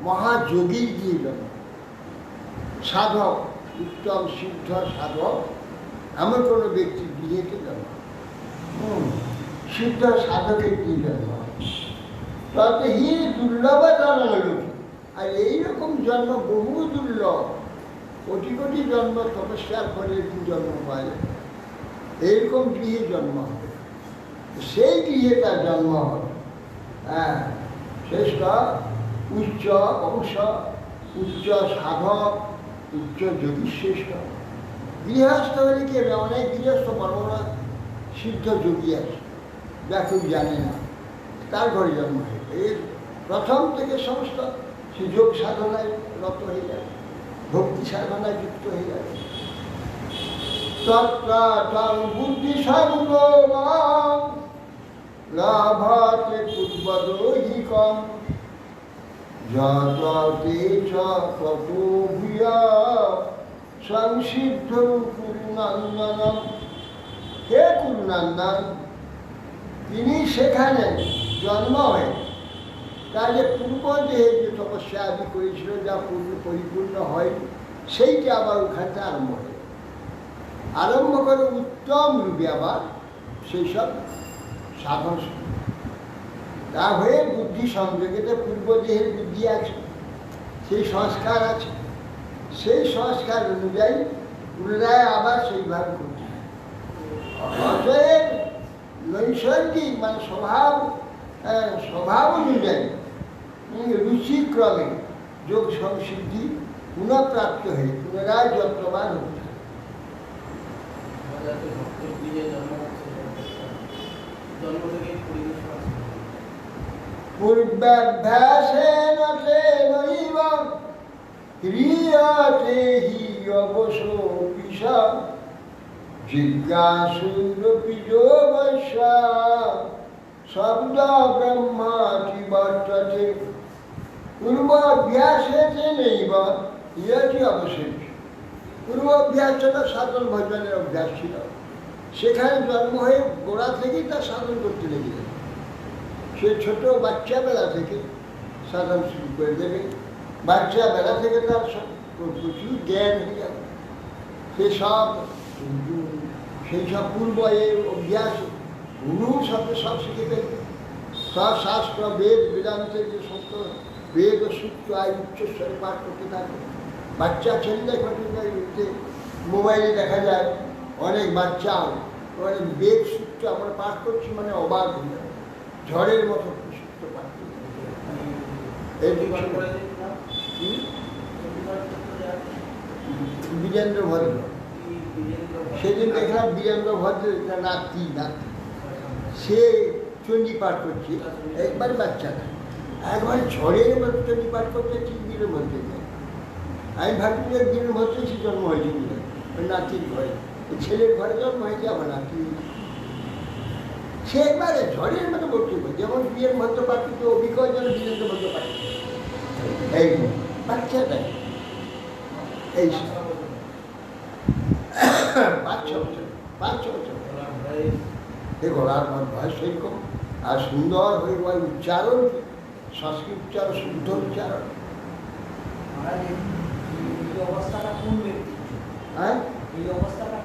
মহাযোগীর গিয়ে জন্ম, সাধক, উত্তম সিদ্ধ সাধক এমন কোনো ব্যক্তির গৃহেতে জন্ম, সিদ্ধ সাধকের গিয়ে জন্ম। তবে হি দুর্লভতর লোক, আর এইরকম জন্ম বহু দুর্লভ, কোটি কোটি জন্ম তপস্যার ফলে জন্ম পায়, এইরকম গৃহে জন্ম হবে, সেই গৃহে তার জন্ম হবে। শ্রেষ্ঠ উচ্চ বংশ, উচ্চ সাধক, উচ্চ যোগী শ্রেষ্ঠ। গৃহস্থ হলে কি হবে, অনেক গৃহস্থ বড় বড় সিদ্ধ যোগী আছে যা কেউ জানে না, তার ঘরে জন্ম হয়। এর প্রথম থেকে সমস্ত সে যোগ সাধনায় রত হয়ে যাবে, ভক্তি সাধনায় যুক্ত হয়ে যাবে। তত্ত্বং বুদ্ধি সঙ্গ লাভাতে পূর্বদৈহিকম যতে চ ততো ভূয়া সংসিদ্ধ কুরুনন্দনম। হে কুরুনন্দন, তিনি সেখানে জন্ম হয়ে তার যে পূর্ব দেহে যে তপস্যা আদি করেছিল, যা পরিপূর্ণ হয়, সেইটা আবার ওখানে আরম্ভ করে উত্তম রূপে আবার সেই সব সাধন। তা হয়ে বুদ্ধি সংযোগেতে পূর্ব দেহের বুদ্ধি আছে, সেই সংস্কার আছে, সেই সংস্কার অনুযায়ী পুনরায় আবার সেইভাবে করতে হয়। অতএব নৈসর্গিক মানে স্বভাব অনুযায়ী রুচিক্রমে যোগ সংসিদ্ধি পুনঃপ্রাপ্ত হয়ে পুনরায় যত্নবান হতে হয়। পূর্বাভ্যাসেন তেনৈব ক্রিয়তে হি অবশোপিষা জিজ্ঞাসুরপি যোগস্য শব্দ ব্রহ্মাতি বর্ততে পূর্বাভ্যাসেতে নৈব ইয়তি অবশেষ। পূর্বাভ্যাসটা সাধন ভজনের অভ্যাস ছিল, সেখানে জন্ম হয়ে গোড়া থেকেই তার সাধন করতে লেগে যাবে। সে ছোট বাচ্চাবেলা থেকে সাধন শুরু করে দেবে, বাচ্চাবেলা থেকে তার প্রচুর জ্ঞান হয়ে যাবে। সেই সব পূর্ব অভ্যাস গুরুর সাথে সব শিখে ফেলবে। সব শাস্ত্র বেদ বেদান্তের যে সমস্ত বেদ ও সূত্র উচ্চস্বরে পাঠ করতে থাকবে। বাচ্চা ছেলে মোবাইলে দেখা যায় অনেক বাচ্চা অনেক বেদ সূত্র আমরা পাঠ করছি, মানে অবাক হয়ে যাবে, ঝড়ের মতো সূত্র পাঠ করতে। বীরেন্দ্র ভদ্র, সেদিন দেখলাম বীরেন্দ্র ভদ্র নাতি সে চণ্ডী পাঠ করছে, একবার বাচ্চাটা একবার ঝড়ের মতো চণ্ডী পাঠ করতে বীরের মধ্যে। আমি ভাবছি যে বীরের মধ্যে সে জন্ম হয়েছে বলে, ওই নাতির ঘরে, ছেলের ঘরে জন্ম হয়েছে আমার নাতি। সে একবারে ঝড়ের মতো বক্তব্য, যেমন বীরের মধ্য পাঠ করতে অভিজ্ঞ যেন বীরেন্দ্র মধ্য পাঠ করতে। এই বাচ্চাটা এই 5-6 বছর এই গলার বয়স সেরকম, আর সুন্দর হয়ে ওই উচ্চারণ, সংস্কৃত উচ্চারণ, শুদ্ধ উচ্চারণ। হ্যাঁ, এই অবস্থাটা কোন ব্যক্তি? হ্যাঁ, এই অবস্থাটা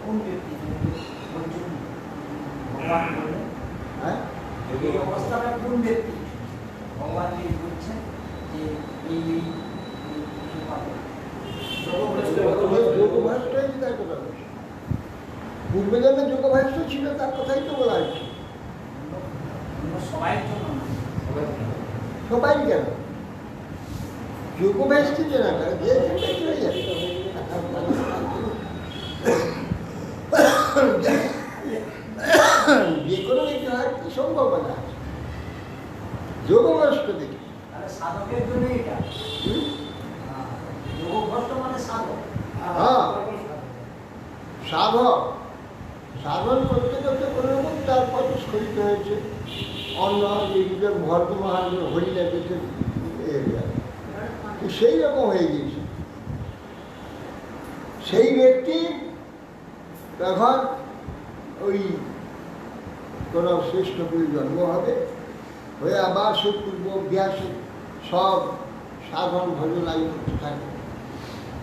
কোন ব্যক্তি ভগবান বলছেন যে এই পূর্বে জন্মে যোগভ্রষ্ট ছিল, তার কথাই তো বলা হচ্ছে। সবাই কেন যোগভ্রষ্ট যে না করে, যে কোনো কি সম্ভাবনা আছে যোগভ্রষ্ট দেখে। সাধকের জন্য এটা যোগভ্রষ্ট মানে সাধক। হ্যাঁ, সাধক সাধন করতে করতে কোনো রকম তার পথে স্খলিত হয়েছে, অন্য এইগুলোর বর্ধমান হরিণাকে সেই রকম হয়ে গিয়েছে। সেই ব্যক্তি তখন ওই কোনো শ্রেষ্ঠ পুরী জন্ম হবে, হয়ে আবার সে পূর্ব অভ্যাসে সব সাধন ভজন আয়ু করতে থাকে,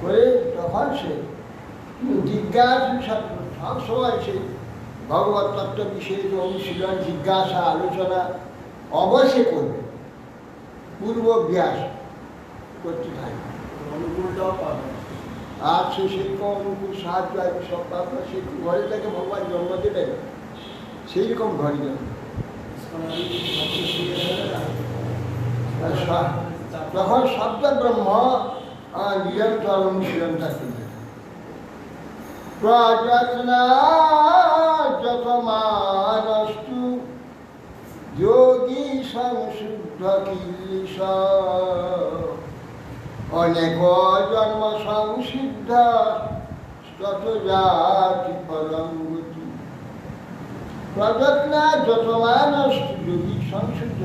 করে তখন সে জিজ্ঞাসা সব সময় সে ভগবত তত্ত্ব বিষয়ে অনুশীলন, জিজ্ঞাসা, আলোচনা অবশ্যই করবে, পূর্বাভ্যাস করতে থাকে। অনুকূলটাও পাবে, আর সে সেরকম অনুকূল সাহায্য আছে সব পাবে। সে ঘরে থেকে ভগবান জন্ম দেবেন, সেই রকম ঘরে জন্ম। তখন শব্দ ব্রহ্ম নিরন্তর অনুশীলন থাকতে থাকে। প্রযত্না যতমানস্তু যোগী সংশুদ্ধ কিল্লিশ, অনেক জন্ম সংসিদ্ধ তত জাতি পরম গতি। প্রযত্না যতমানস্তু যোগী সংশুদ্ধ,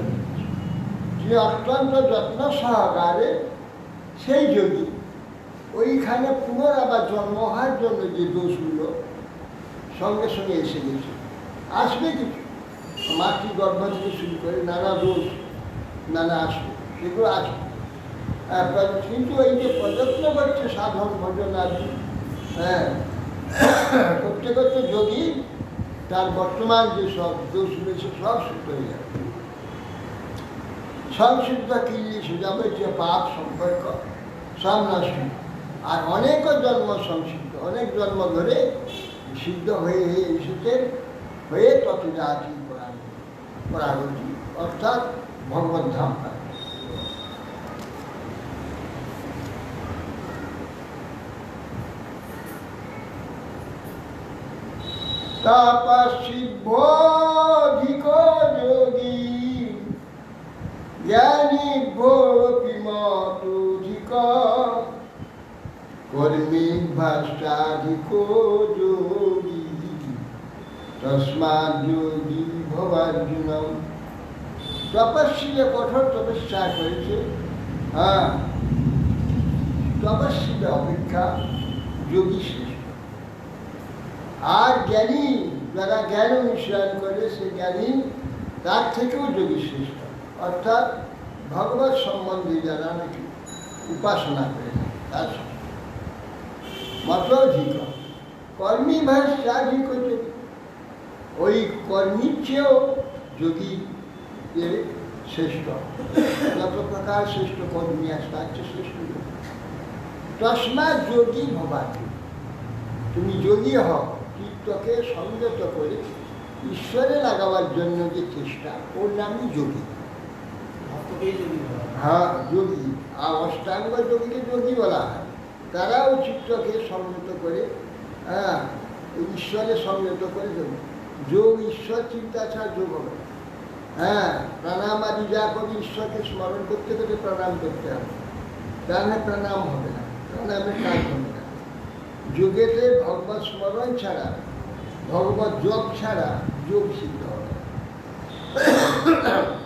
যে অত্যন্ত যত্ন সহকারে সেই যোগী ওইখানে পুনরাবার জন্ম হওয়ার জন্য যে দোষগুলো সঙ্গে সঙ্গে এসে গেছে, আসবে কিছু মাতৃগর্ভ থেকে শুরু করে নানা দোষ নানা আসবে, সেগুলো আসবে। কিন্তু এই যে প্রযত্ন করছে সাধন ভজন আদি, হ্যাঁ, করতে করতে যোগী তার বর্তমান যে সব দোষ রয়েছে সব শুদ্ধ হয়ে যাবে। সংশুদ্ধ কিল্লিশ যাবে, যে পাপ সম্পর্ক সব নষ্ট, আর অনেক জন্ম সংসিদ্ধ, অনেক জন্ম ধরে সিদ্ধ হয়ে এসেছে, হয়ে তত জাতি পরাগতি, অর্থাৎ ভগবত ধাম পায়। তপস্বিভ্যোধিক যোগী জ্ঞানী ভোপি মতোধিক, কর্মী ভাষ্টাধিক যোগী তস্মাৎ যোগী ভবার্জুনম। তপস্বী যে কঠোর তপস্যা করেছে হ্যাঁ, তপস্বীদের অপেক্ষা যোগী শ্রেষ্ঠ। আর জ্ঞানী, যারা জ্ঞান অনুশীলন করে, সে জ্ঞানী তার থেকেও যোগী শ্রেষ্ঠ। অর্থাৎ ভগবত সম্বন্ধে যারা নাকি উপাসনা করে না, তার মতোধিক কর্মী ভাষ্যাধিক যোগী। ওই কর্মীর চেয়েও যোগী শ্রেষ্ঠ। যত প্রকার শ্রেষ্ঠ কর্মী আছে তার চেয়ে শ্রেষ্ঠ যোগী। তস্মাৎ যোগী ভবাতি, তুমি যোগী হও। চিত্তকে সংযত করে ঈশ্বরে লাগাবার জন্য যে চেষ্টা, ওর নামই যোগী। হ্যাঁ, যোগী। আর অষ্টাঙ্গ যোগীকে যোগী বলা হয়। তারাও চিত্তকে সংযত করে, হ্যাঁ, ঈশ্বরে সংযত করে যোগ। যোগ ঈশ্বর চিন্তা ছাড়া যোগ হবে। হ্যাঁ, প্রাণাম আদি যা করি ঈশ্বরকে স্মরণ করতে করতে প্রণাম করতে হবে, তাহলে প্রণাম হবে না, প্রণামের কাজ হবে না। যোগেতে ভগবত স্মরণ ছাড়া, ভগবত যোগ ছাড়া যোগ সিদ্ধ হবে।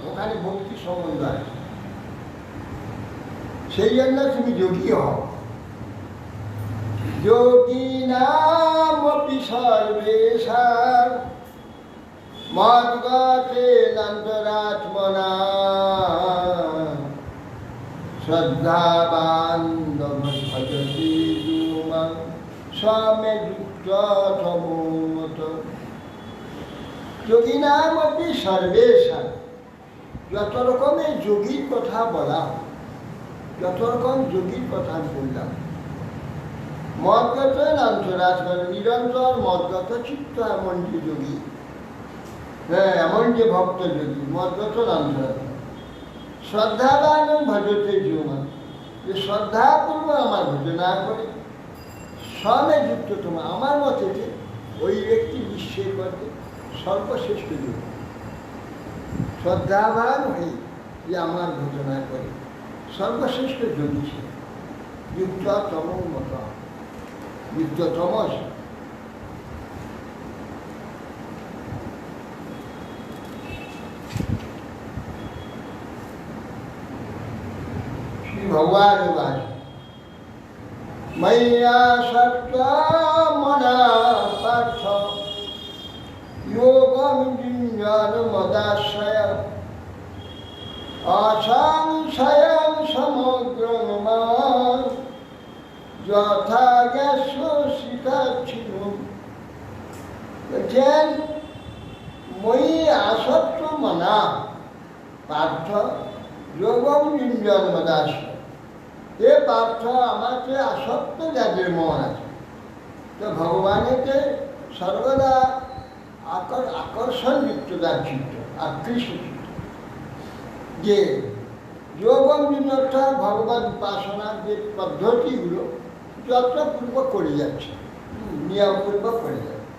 ওখানে ভক্তি সম্বন্ধ আছে। সেই জন্য তুমি যোগী হও। যোগী নামপি সর্বেষাং মদ্গতেনান্তরাত্মনা শ্রদ্ধাবান ভজতি মাং সমে যুক্ত তমোমত। যোগী নামপি সর্বেষাং, যত রকমের যোগীর কথা বলা, যত রকম যোগীর কথা বললাম। মদ্গত অন্তরাত্মা, নিরন্তর মদ্গত চিত্ত এমন যে যোগী, হ্যাঁ, এমন যে ভক্ত যোগী, মদ্গত অন্তরাত্মা। শ্রদ্ধাবান ভজতে জীবন, যে শ্রদ্ধাপূর্বক আমার ভজনা করে, সমে যুক্ত তোমার, আমার মতে যে ওই ব্যক্তি বিশ্বের মধ্যে সর্বশ্রেষ্ঠ যোগী। শ্রদ্ধাবান হয়ে যে আমার ভজনা করে, সর্বশ্রেষ্ঠ যোগী সে। যুক্ত তম মত, যুক্ত তমস। শ্রী ভগবান বাস ময়্যা সত্য মনা পার্থ যোগম যুঞ্জন মদাশ্রয় অসংশয়ং সমগ্রম যথা গ্যাস শিখাচ্ছিল। বলছেন মই আসক্ত মনা পার্থ যোগম যুঞ্জন মদাশ্রয়। এ পার্থ, আমাকে আসক্ত যাদের মন আছে, তো ভগবানেতে সর্বদা আকর্ষণ যুক্ত তার চিত্ত, আকৃষ্ট চিত্ত। যে যোগম যুক্ত ভগবত উপাসনার যে পদ্ধতিগুলো যত্নপূর্বক করে যাচ্ছে, নিয়মপূর্বক করে যাচ্ছে।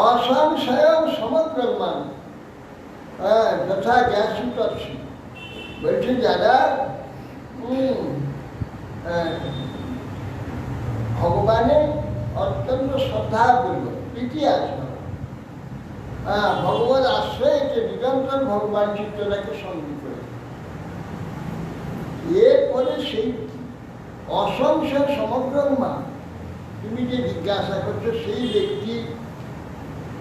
অসংশয় সমগ্র মান, হ্যাঁ, যথা জ্ঞাসী তৎসী। বলছে যারা ভগবানের অত্যন্ত শ্রদ্ধাপূর্বক প্রীতি আছে, হ্যাঁ, ভগবত আশ্রয়ে নিরন্তর ভগবান চিত্তটাকে সঙ্গী করে, এরপরে সেই অসংশয় সমগ্র মা, তুমি যে জিজ্ঞাসা করছো সেই ব্যক্তি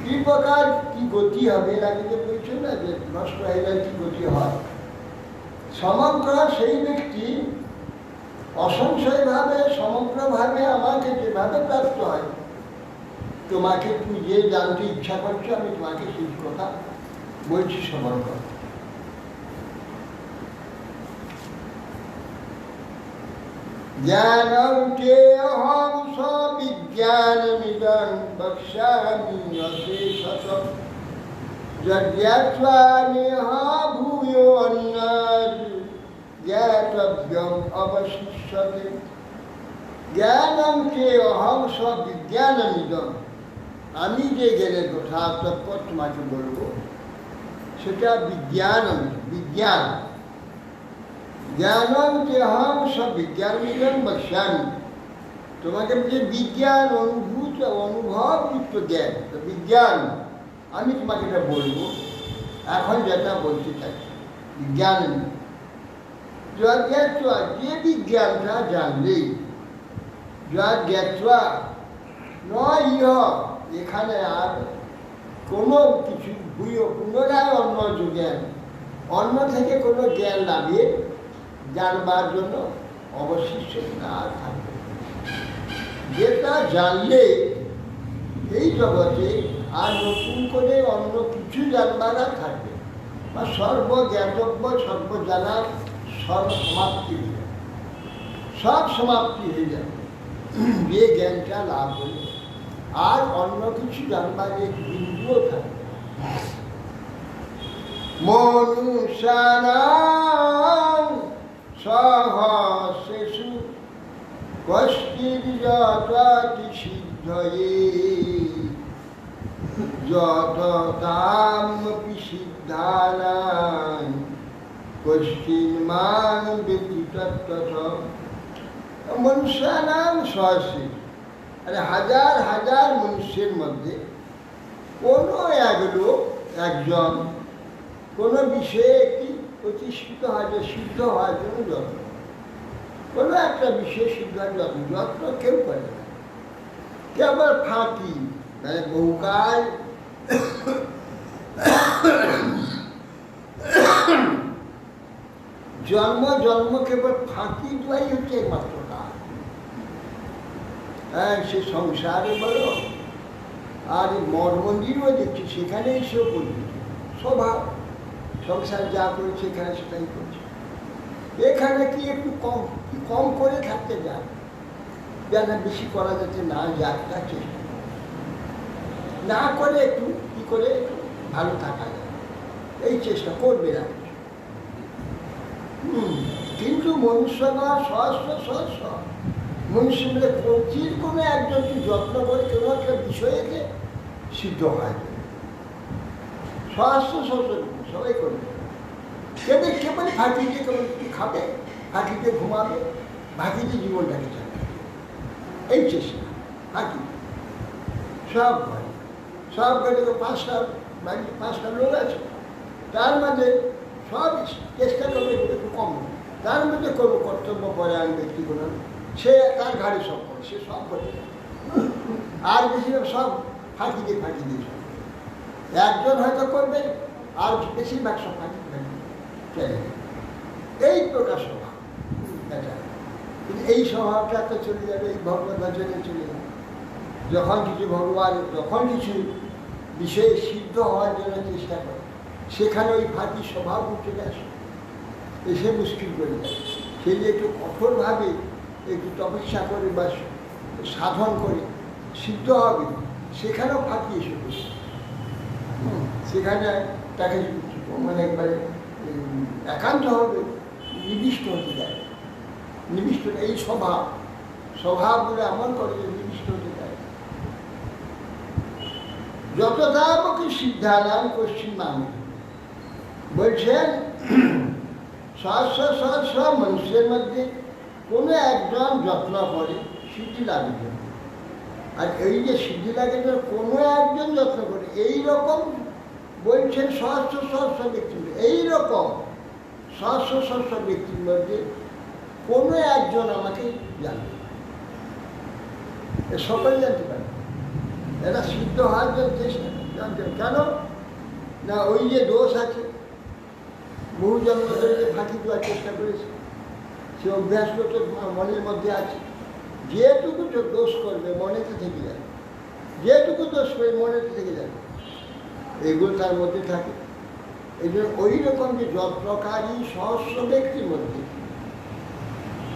কি প্রকার কি গতি হবে, লাগে যে বলছো না যে নষ্ট হয়ে গেলে কি গতি হয়, সমগ্র সেই ব্যক্তি অসংশয়ভাবে সমগ্রভাবে আমাকে যেভাবে প্রাপ্ত হয়, তোমাকে তুমি যে জানতে ইচ্ছা করছো, আমি তোমাকে সেই কথা বলছি, শ্রবণ কর। জ্ঞানং চেহং সবিজ্ঞানমিদং বক্ষ্যামি অশেষতঃ যজ্ঞাত্বা নেহ ভূয়ো অন্যাৎ জ্ঞাতব্যং অবশিষ্যতে। জ্ঞানং চেহং সবিজ্ঞানমিদং, আমি যে জ্ঞানের কথা তৎপর তোমাকে বলবো সেটা বিজ্ঞান, বিজ্ঞান। জ্ঞানং চেহং সবিজ্ঞানমিদং বক্ষ্যামি, তোমাকে যে বিজ্ঞান অনুভূত অনুভবযুক্ত জ্ঞান, বিজ্ঞান, আমি তোমাকে এটা বলবো। এখন যেটা বলতে চাইছি বিজ্ঞান, যজ্ঞাত্বা যে বিজ্ঞানটা জানলেই যজ্ঞাত্বা নয় ইহ এখানে আর কোনো কিছু ভূয় পুনরায় অন্য জ্ঞান অন্য থেকে কোনো জ্ঞান লাভে জানবার জন্য অবশিষ্ট না থাকবে। যেটা জানলে এই জগতে আর নতুন করে অন্য কিছু জানবার আর থাকবে বা সর্বজ্ঞাতব্য সর্বজানার সমাপ্তি হয়ে যাবে, সব সমাপ্তি হয়ে যাবে যে জ্ঞানটা লাভ হলে আর অন্য কিছু জানবার এক বিন্দুও থাকবে। মনুষ্যানাং সহস্রেষু কশ্চিৎ সিদ্ধয়ে যততামপি সিদ্ধানাং কশ্চিৎ মাং বেতি তত্ত্বতঃ। মনুষ্যানাং সহস্রেষু, আরে হাজার হাজার মনুষ্যের মধ্যে কোনো এক লোক একজন কোনো বিষয়ে একটি প্রতিষ্ঠিত হয় যে সিদ্ধ হওয়ার জন্য যত্ন, কোনো একটা বিষয়ে সিদ্ধ হওয়ার যত্ন কেউ করে না, কেবল ফাঁকি মানে বহুকাল জন্ম জন্ম কেবল ফাঁকি দেওয়াই হচ্ছে একমাত্র কাজ। হ্যাঁ, সে সংসারে বলো আর মঠ মন্দিরও দেখছি সেখানে এসেও করছে স্বভাব, সংসার যা করেছে এখানে সেটাই করছে। এখানে কি একটু কম করে থাকতে যায়, যেন বেশি করা যাচ্ছে না যাক, তার চেষ্টা না করে একটু কি করে ভালো থাকা যায় এই চেষ্টা করবে না। কিন্তু মনুষ্যরা সহস্র সহস্র মনুষ্য মিলে প্রচুর কোনো একজনকে যত্ন করে কোনো একটা বিষয়কে সিদ্ধ হয়, সহস্র সহস্র সবাই করবে। কেবল কেবল ফাঁকিতে কেবল খাবে, ফাঁকিতে ঘুমাবে, ফাঁকিতে জীবনটাকে চালাবে, এই চেষ্টা ফাঁকি সব ঘরে। সব ঘরে পাঁচটা লোক আছে, তার মধ্যে সব চেষ্টা করবে একটু কম, তার মধ্যে কোনো কর্তব্য পরায়ণ ব্যক্তি কোনো সে তার ঘাড়ে সব করে, সে সব করে আর বেশিরভাগ সব ফাঁকি দিয়ে সব একজন হয়তো করবে আর বেশিরভাগ সব ফাঁকি চলে, এই প্রকার স্বভাব। এই স্বভাবটা তো চলে যাবে, এই ভগবত ভজনে চলে যাবে। যখন কিছু বিষয়ে সিদ্ধ হওয়ার জন্য চেষ্টা করে সেখানে ওই ফাঁকি স্বভাব চলে আসে, এসে মুশকিল করে যায়। সে যে একটু কঠোরভাবে একটু তপস্যা করে বা সাধন করে সিদ্ধ হবে, সেখানেও ফাঁকি এসে বসে, সেখানে তাকে মানে একবারে একান্ত হবে, নিবিষ্ট হতে যায়। নিবিষ্ট এই স্বভাবগুলো এমন করে যে নিবিষ্ট হতে যায়। যত দামকে সিদ্ধানাম পশ্চিম নামে বলছেন সহস্র সহস্র মানুষের মধ্যে কোনো একজন যত্ন করে সিদ্ধি লাভের জন্য, আর এই যে সিদ্ধি লাভের জন্য কোনো একজন যত্ন করে এইরকম বলছেন সহস্র সহস্র ব্যক্তির, এইরকম সহস্র সহস্র ব্যক্তির মধ্যে কোনো একজন আমাকে জানবে, সকলে জানতে পারে। এরা সিদ্ধ হওয়ার জন্য চেষ্টা জানতে, কেন না ওই যে দোষ আছে, বহু জন্ম ধরে যে ফাঁকি দেওয়ার চেষ্টা করেছে, সে অভ্যাসগুলো তো মনের মধ্যে আছে। যেটুকু দোষ করবে মনেতে থেকে যাবে, যেটুকু দোষ করবে মনেতে থেকে যাবে, এগুলো তার মধ্যে থাকে। এই জন্য ওই রকম যে যত্নকারী সহস্র ব্যক্তির মধ্যে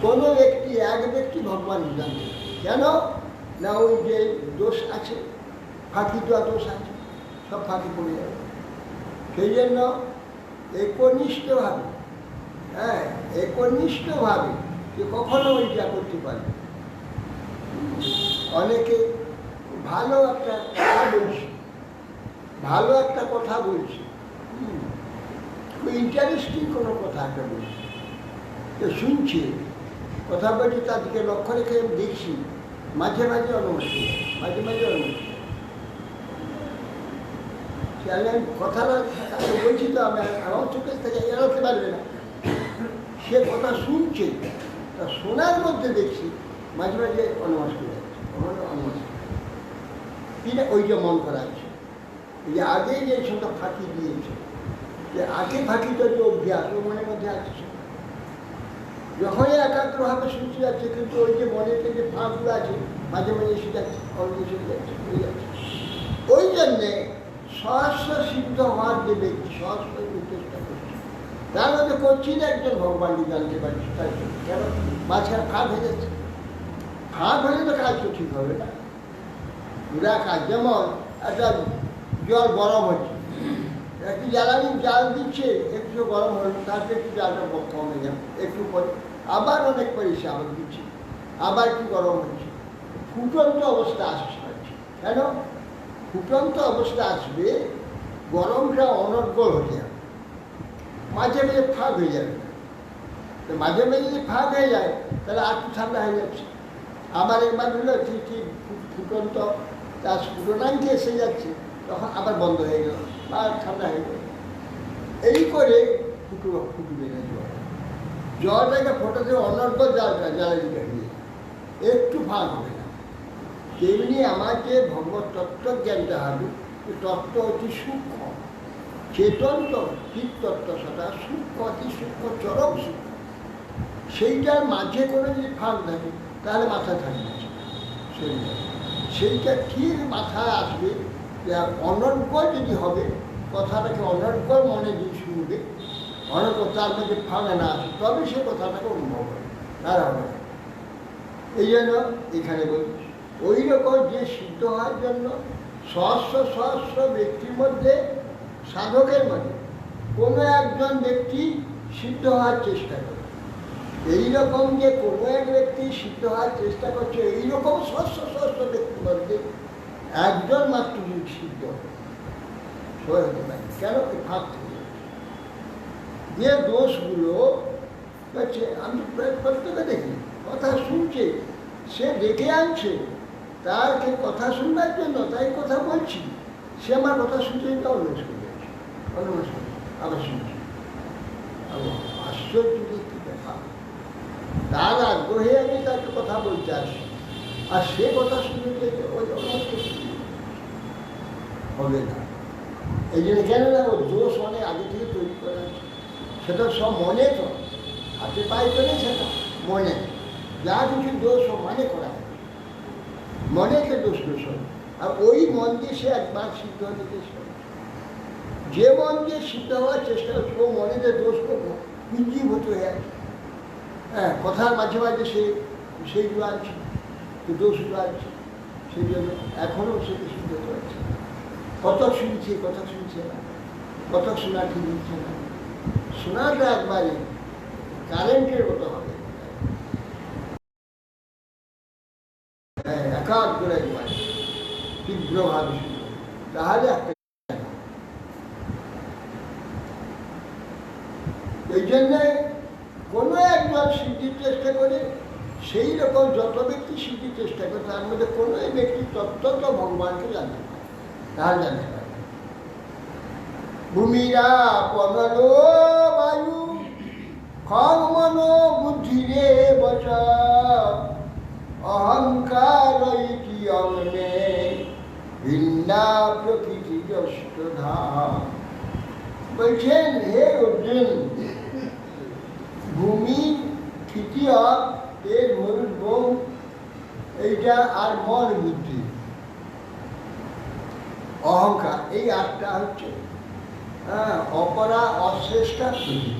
কোনো ব্যক্তি এক ব্যক্তি ভগবান জানতে, কেন না ওই যে দোষ আছে, ফাঁকি দেওয়া দোষ আছে, সব ফাঁকি পড়ে যাবে। সেই জন্য একনিষ্ঠভাবে যে কখনো ওইটা করতে পারে। অনেকে ভালো একটা কথা বলছে, খুব ইন্টারেস্টিং কোনো কথা একটা বলছে, তো শুনছে, কথা বলছে, তাদেরকে লক্ষ্য রেখে দেখছি মাঝে মাঝে অনুমতি, কথাটা তাকে বলছি, তো আমি আমার চোখের থেকে এড়াতে পারবে না, সে কথা শুনছে, তা শোনার মধ্যে দেখছি মাঝে মাঝে অনুমাস করে যাচ্ছে, অনুমাস কিনা ওইটা মন করা আছে। যে আগে যে সেটা ফাঁকি দিয়েছে, যে আগে ফাঁকিটা যে অভ্যাস ও মনের মধ্যে আসছে, যখনই একাগ্রভাবে শুনতে যাচ্ছে, কিন্তু ওই যে মনেতে যে ফাঁকগুলো আছে মাঝে মাঝে এসে যাচ্ছে, অন্য এসে যাচ্ছে, হয়ে যাচ্ছে। ওই জন্যে সহস্র সিদ্ধ হওয়ার যে ব্যক্তি সহস্র চেষ্টা করছে, তার মধ্যে করছি না একজন ভগবানকে জানতে পারছি, তাই কেন মাঝখানে ফাঁক হয়ে যাচ্ছে। ফাঁক হলে তো কাজ তো ঠিক হবে না, পুরা কাজ। যেমন একটা জল গরম হচ্ছে, একটু জ্বালানি জাল দিচ্ছে, একটু গরম হলো, তারপরে একটু জালটা কমে যাবে, একটু পরে আবার অনেক পরিষে আবার দিচ্ছে, আবার একটু গরম হচ্ছে, ফুটন্ত অবস্থা আসছে। কেন ফুটন্ত অবস্থা আসবে? গরমটা অনর্গল হয়ে যাবে, মাঝে মাঝে ফাঁক হয়ে যাবে। তো মাঝে মাঝে যদি ফাঁক হয়ে যায় তাহলে আর একটু ঠান্ডা হয়ে যাচ্ছে, আবার একবার হলো ঠিক ফুটন্ত তার স্ফুটনাঙ্কে এসে যাচ্ছে, তখন আবার বন্ধ হয়ে গেল, আর ঠান্ডা হয়ে গেল। এই করে ফুটবে না জল, জলটাকে ফোটাতে অনর্গল জালটা জ্বালানি দিয়ে একটু ফাঁক হবে না। তেমনি আমাকে ভগবত তত্ত্ব জ্ঞানটা হবে, তত্ত্ব অতি সূক্ষ্ম, চেতন তো ঠিক তত্ত্ব, সেটা সূক্ষ্ম, অতি সূক্ষ্ম, চরম সূক্ষ্ম। সেইটার মাঝে করে যদি ফাঁক থাকে তাহলে মাথা থাকবে শরীরে, সেইটা ঠিক মাথায় আসবে। অনর্গল যদি হবে, কথাটাকে অনর্গল মনে যদি শুনবে, অনর্গল তার মধ্যে ফাঁক না আসে, তবে সে কথাটাকে অনুভব হবে, তার হবে না। এই জন্য এখানে বলছি, ওই রকম যে সিদ্ধ হওয়ার জন্য সহস্র সহস্র ব্যক্তির মধ্যে, সাধকের মধ্যে কোনো একজন ব্যক্তি সিদ্ধ হওয়ার চেষ্টা করে। এইরকম যে কোনো এক ব্যক্তি সিদ্ধ হওয়ার চেষ্টা করছে, এইরকম সহস্র সহস্র ব্যক্তির মধ্যে একজন মাত্র সিদ্ধ হতে পারে। কেন? ফাঁক থেকে যে দোষগুলো হচ্ছে, আমি প্রত্যেকে দেখি কথা শুনছে, সে ডেকে আনছে তাকে কথা শুনবার জন্য, তাই কথা বলছি, সে আমার কথা শুনতে অনুরোধ করে যাচ্ছে, অনুরোধ করে আবার শুনছি। আশ্চর্য একটি কথা, তার আগ্রহে আমি তাকে কথা বলতে আসি, আর সে কথা শুনতে হবে না। এই জন্য কেন না, ওর দোষ অনেক আগে থেকে তৈরি করা আছে, সেটা সব মনে, তো হাতে পায়ে করে সেটা মনে, যা কিছু দোষ সব মানে করা হয়, মনেকে দোষ দোষ হয়। আর ওই মন দিয়ে সে একবার সিদ্ধ হতে চেষ্টা করে, যে মন দিয়ে সিদ্ধ হওয়ার চেষ্টা করছে, ও মনেতে দোষ করবো পুঞ্জীভূত হয়ে আছে। হ্যাঁ, কথার মাঝে মাঝে সে সেইগুলো আনছে, দোষগুলো আনছে, সেই জন্য এখনও সেটা সিদ্ধ হচ্ছে। কত শুনছে, কথা শুনছে না, কত শোনা ঠিক হচ্ছে না, শোনাটা একবারে কারেন্টের মতো হবে, একাগ্র একবার তীব্রভাবে শুনবে, তাহলে একটা। এই জন্যে কোনো একজন সিদ্ধির চেষ্টা করে, সেই রকম যত ব্যক্তি সিদ্ধির চেষ্টা করে, তার মধ্যে কোনো ব্যক্তি তত্ত্ব ভগবানকে জানতে পারে, তার জানতে পারে। ভূমিরা পবন বায়ু খং মন বুদ্ধিরে বচা অহংকার ইতি অঙ্গে ভিন্না প্রকৃতি যষ্টধা। বলছেন, হে অর্জুন, ভূমি, তৃতীয় এর মূল এইটা, আর মন বুদ্ধি অহংকার, এই আটটা হচ্ছে অপরা অশ্রেষ্ঠা প্রকৃতি।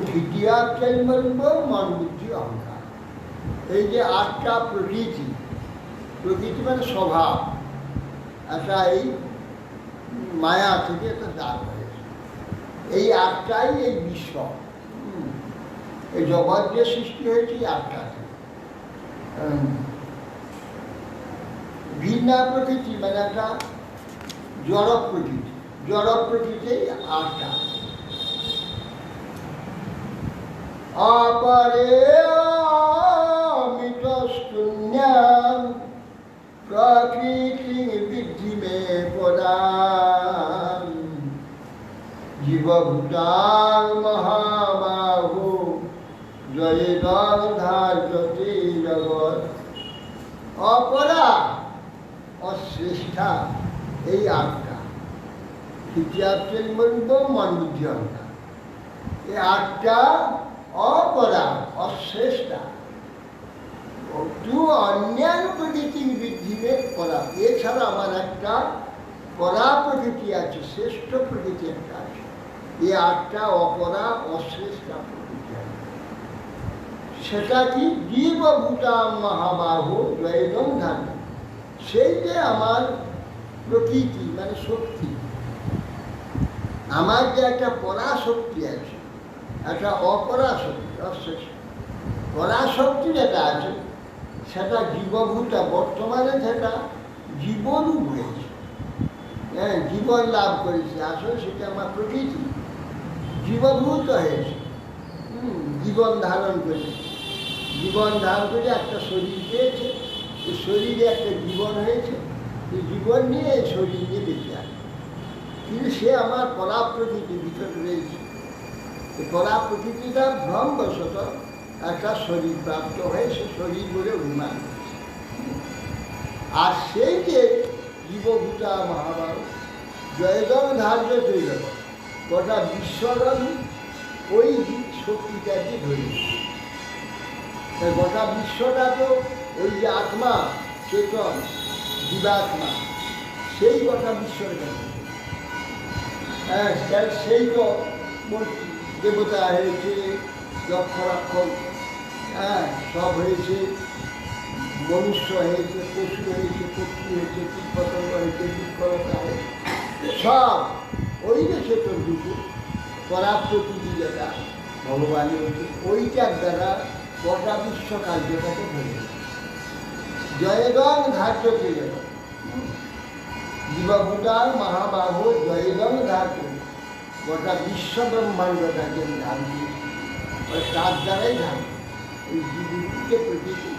তৃতীয় বলব মন বুদ্ধি অহংকার, এই যে আটটা প্রকৃতি, প্রকৃতি মানে স্বভাব, একটা এই মায়া থেকে একটা দাগ হয়েছে, এই আটটাই এই বিশ্ব, এই জগৎ যে সৃষ্টি হয়েছে এই আটটা। ভিন্না প্রকৃতি মানে একটা জড় প্রকৃতি, জড় প্রকৃতি আটটা। অপরে অমিত শূন্যম প্রকৃতি বৃদ্ধি মে পদাম জীব জীবভূতাং মহাবাহু জয়দং ধার্যতে জগৎ। অপরা অশ্রেষ্ঠা এই আটটা, তৃতীয়ার্থের মধ্যে মন বুদ্ধি অহংকার, এই আটটা অপরা অশ্রেষ্ঠা তু অন্যান্য প্রকৃতির বৃদ্ধিতে করা। এছাড়া আমার একটা পরা প্রকৃতি আছে, শ্রেষ্ঠ প্রকৃতি একটা আছে। এই আটটা অপরা অশ্রেষ্ঠা প্রকৃতি আছে। সেটা কি? জীবভূতাং মহাবাহু জয়দং ধার্য। সেই যে আমার প্রকৃতি মানে শক্তি, আমার যে একটা পরাশক্তি আছে, একটা অপরাশক্তি অশ্রেষ্ঠ। পরাশক্তি যেটা আছে সেটা জীবভূতা, বর্তমানে সেটা জীবরূপ হয়েছে, হ্যাঁ, জীবন লাভ করেছে। আসলে সেটা আমার প্রকৃতি জীবভূত হয়েছে, জীবন ধারণ করেছে। জীবন ধারণ করে একটা শরীর পেয়েছে, এই শরীরে একটা জীবন হয়েছে, এই জীবন নিয়ে এই শরীর নিয়ে বেঁচে আছে। কিন্তু সে আমার পরা প্রকৃতির ভিতরে রয়েছে। এই পরা প্রকৃতিটা ভ্রমবশত একটা শরীর প্রাপ্ত হয়ে সে শরীর বলে অভিমান করছে। আর সেই যে জীবভূতা মহাবাহু জয়দং ধার্য তৈল, গোটা বিশ্বরণ ওই শক্তিটাকে ধরেছে। গোটা বিশ্বটা তো ওই যে আত্মা চেতন জীবাত্মা, সেই গোটা বিশ্বর কাছে। হ্যাঁ, সেই তো দেবতা হয়েছে, যক্ষ রাক্ষস, হ্যাঁ, সব হয়েছে, মনুষ্য হয়েছে, পশু হয়েছে, পক্ষী হয়েছে, কীটপতঙ্গ হয়েছে, বৃক্ষলতা হয়েছে, সব ওই যে চেতন রূপে পরাপ্রকৃতি যেটা ভগবানের হচ্ছে, ওইটার দ্বারা গোটা বিশ্ব কার্যটাকে ধরে জয়দং ধার্য ছিল। জীবভূতাং মহাবাহু জয়দং ধার্য, গোটা বিশ্ব ব্রহ্মাণ্ডটাকে ধান দিয়েছে, তার দ্বারাই ধান। এই জীবকে প্রকৃতি,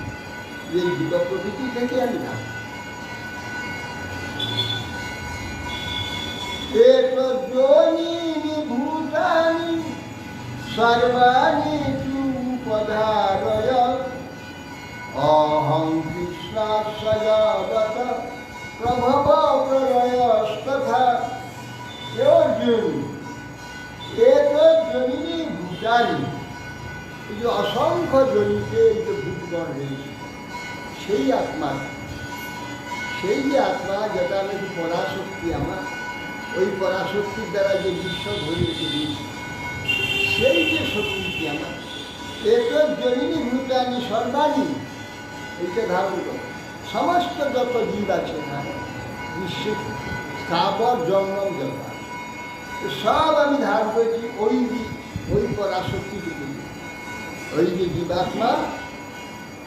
যে জীব প্রকৃতি থেকে আমি ধান। যোনি ভূতানি সর্বাণি তু পদারয় অহং কৃষ্ণস্য জগত প্রভব প্রলয়স্তথা। অর্জুন, জনিনি ভূতানি, এই যে অসংখ্য জনিতে এই যে ভূতগণ হয়েছে, সেই আত্মা, সেই যে আত্মা যেটা নাকি পরাশক্তি আমার, ওই পরাশক্তির দ্বারা যে বিশ্ব ধরিয়েছে দিয়েছে, সেই যে শক্তিটি আমার, জনিনি ভূতানি সর্বাণি, এইটা ধারণ করে সমস্ত যত জীব আছে না বিশ্বে, স্থাবর জঙ্গম যত আছে, সব আমি ধারণ করেছি ওই পরাশক্তিটুকু। ওই যে জীবাত্মা,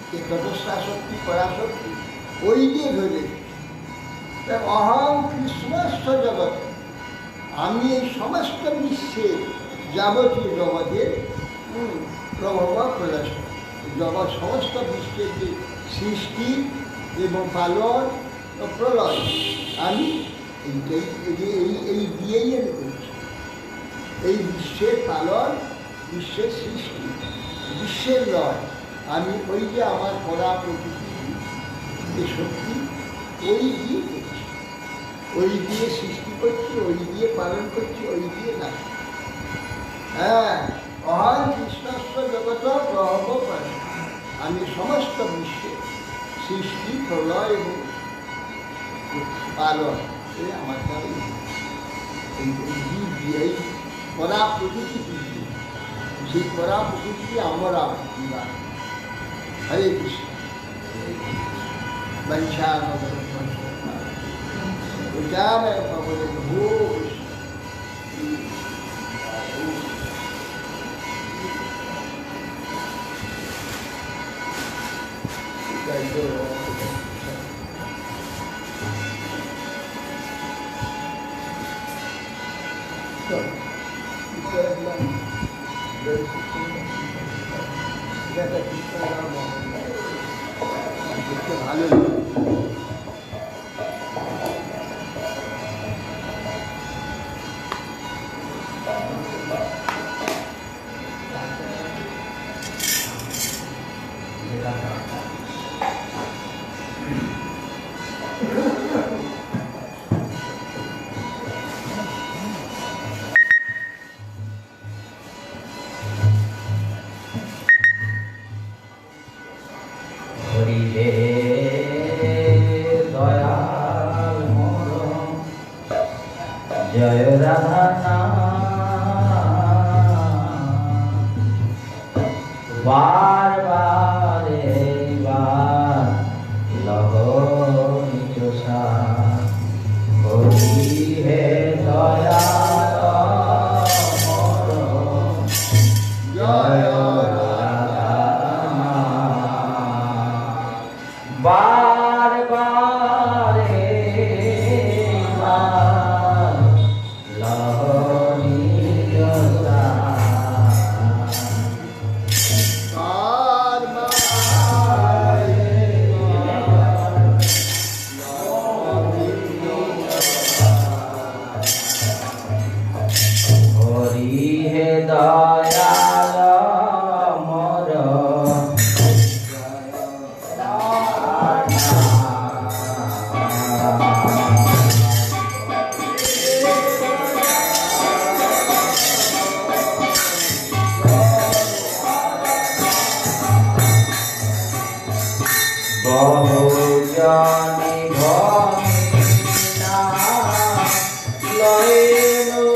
যে তটস্থা শক্তি পরাশক্তি, ওই যে ধরে অহং কৃষ্ণস্থ জগৎ, আমি এই সমস্ত বিশ্বের যাবতীয় জগতের প্রভাব প্রয়াস, জগৎ সমস্ত বিশ্বের যে সৃষ্টি এবং পালন ও প্রলয় আমি এই দিয়েই আমি করছি। এই বিশ্বের পালন, বিশ্বের সৃষ্টি, বিশ্বের লয় আমি ওই যে আমার পরা প্রকৃতি যে শক্তি, ওই দিয়ে করছি, ওই দিয়ে সৃষ্টি করছি, ওই দিয়ে পালন করছি, ওই দিয়ে না। হ্যাঁ, অহং কৃষ্ণস্ব জগত প্রভব প্রয়াস, আমি সমস্ত বিশ্বের সৃষ্টি প্রলয় এবং পালন আমার এই পরা প্রকৃতি, সেই পরা প্রকৃতি আমরা। হরে কৃষ্ণ। ভালো জয় রাধা নাম বার বারে বার লহো নিজ সাথ হরি হে দয়াল মোর জয় রাধা বার বারে বার লহো নিজ সাথ হরি হে দয়াল মোর বহু জনি ভমিনা লয়েনু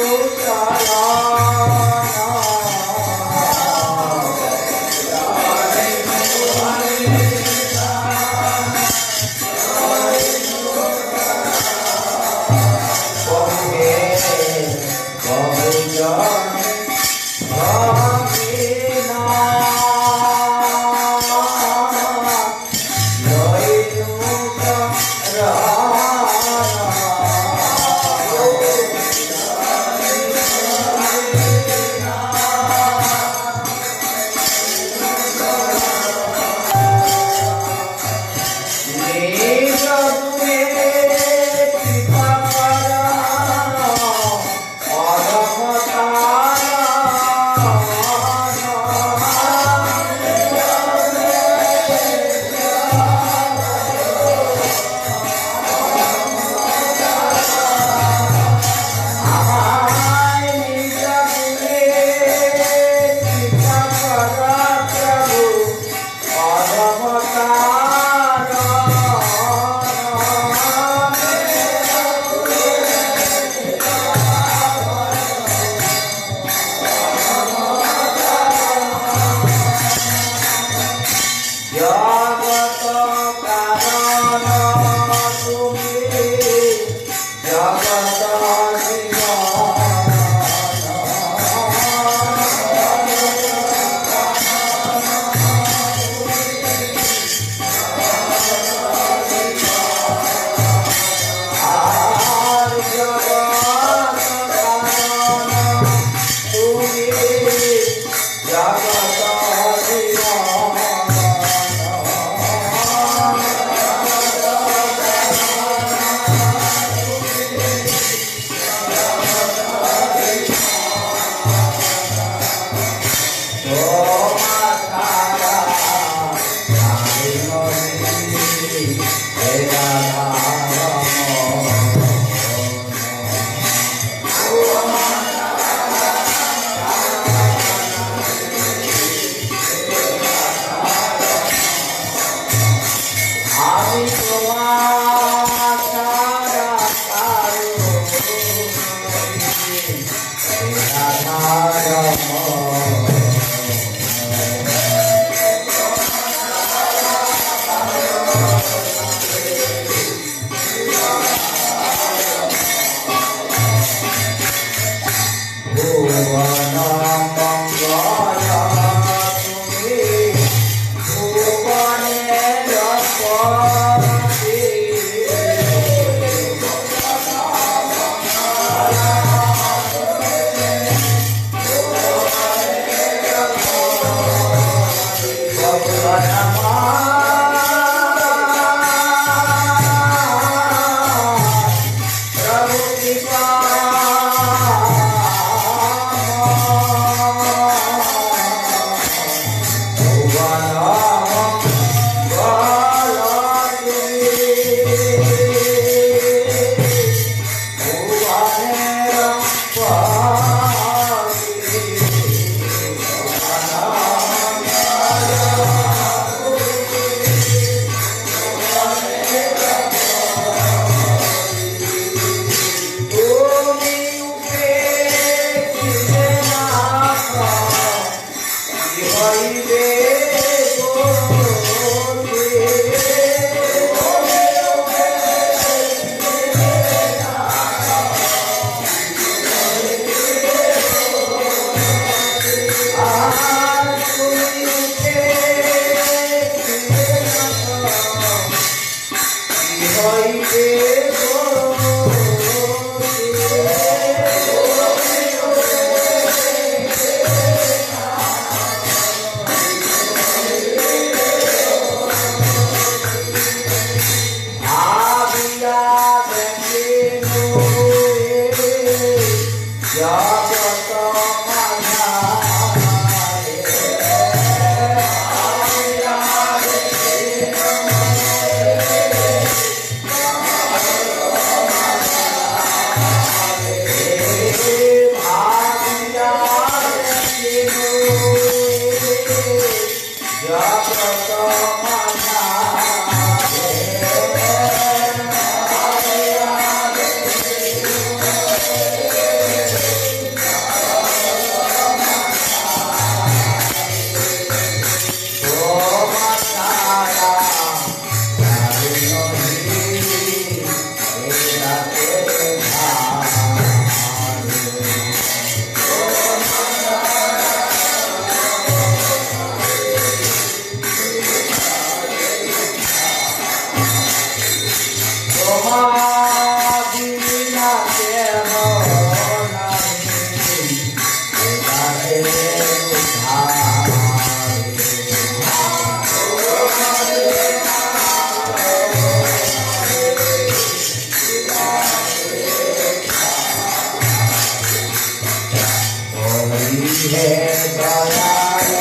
है दयाल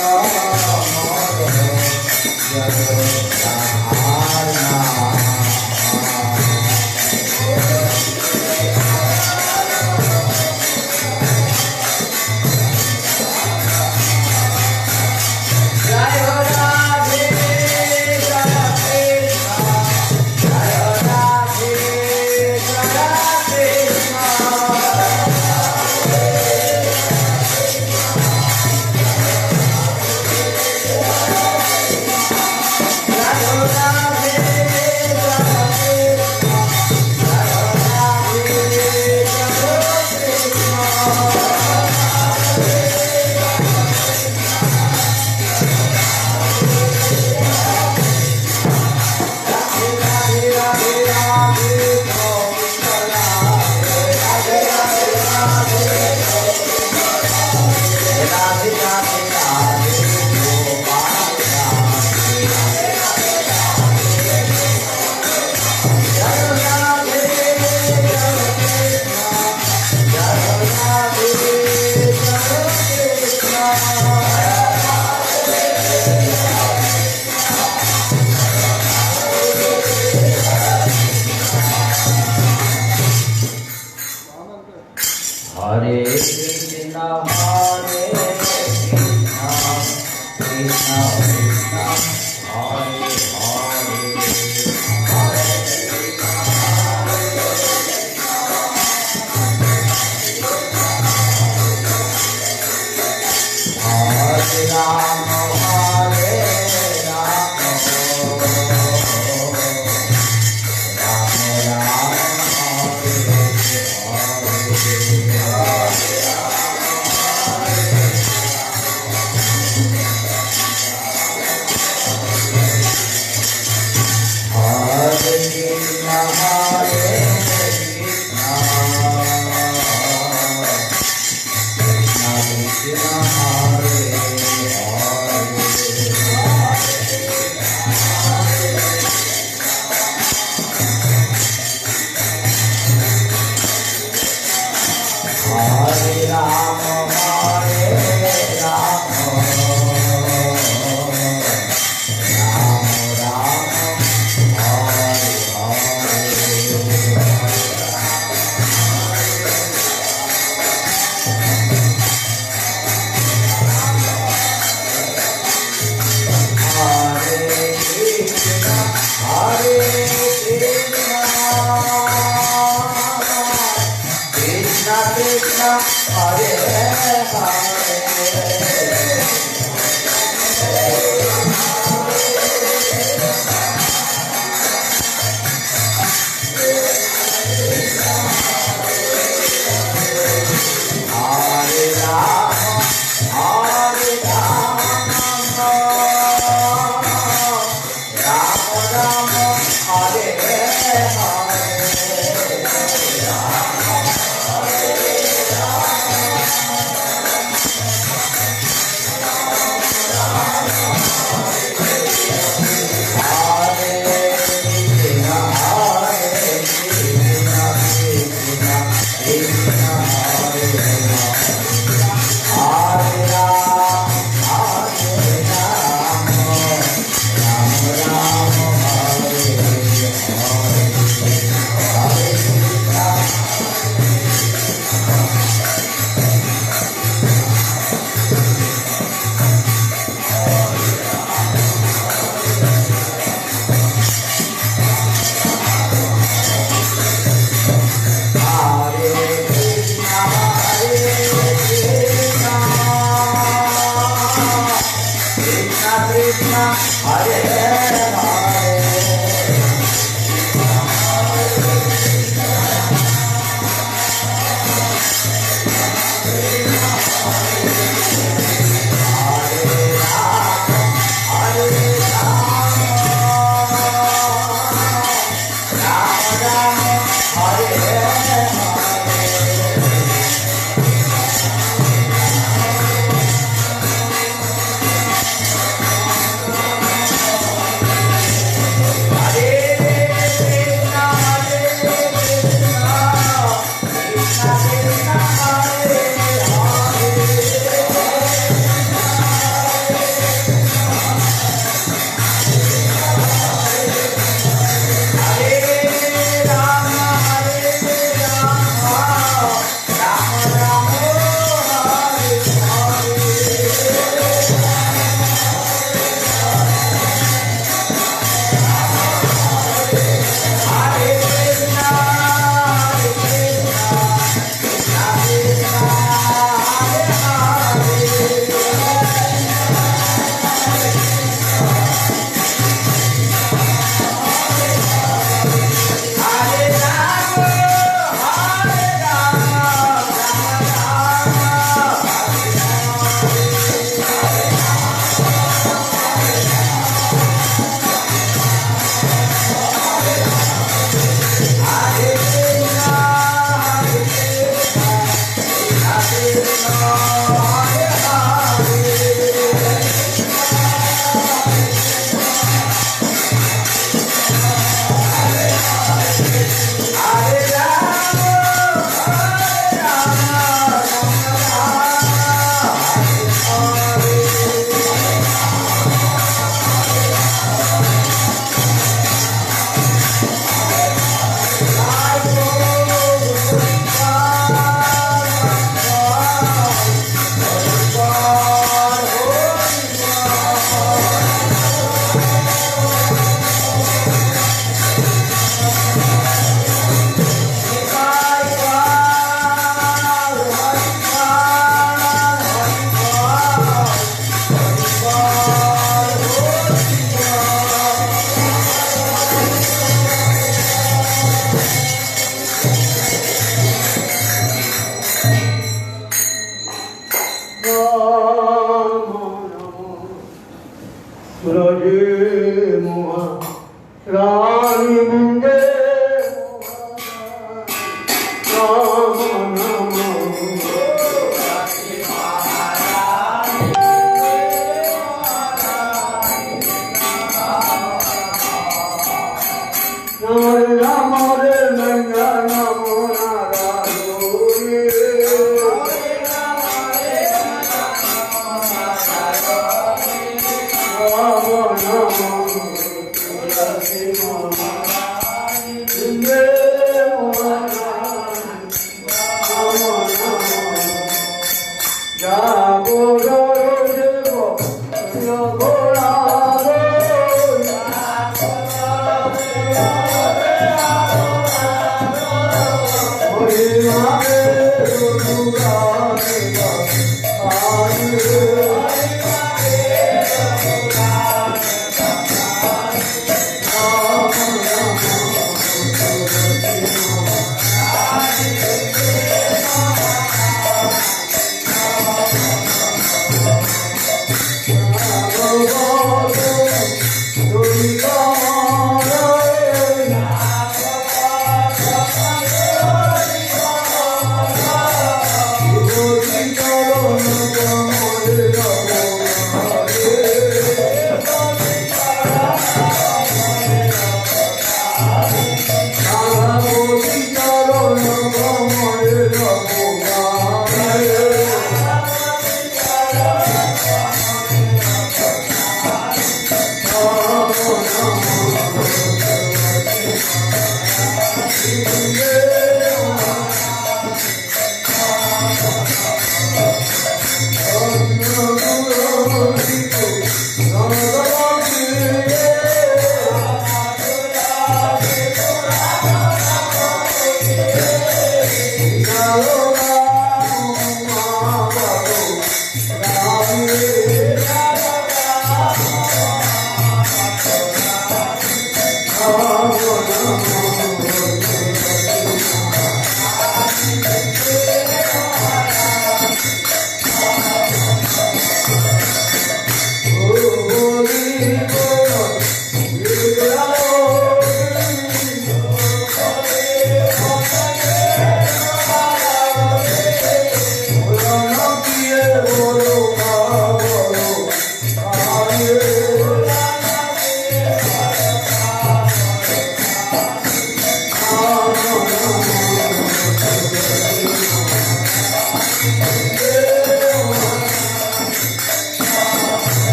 मोर जग सहारना। जय हो राधे जय कृष्ण, जय हो राधे जय Hare Krishna, Hare Krishna, Krishna Krishna, Hare Hare, Hare Rama, Hare Rama, Rama Rama, Hare Rama, Hare Hare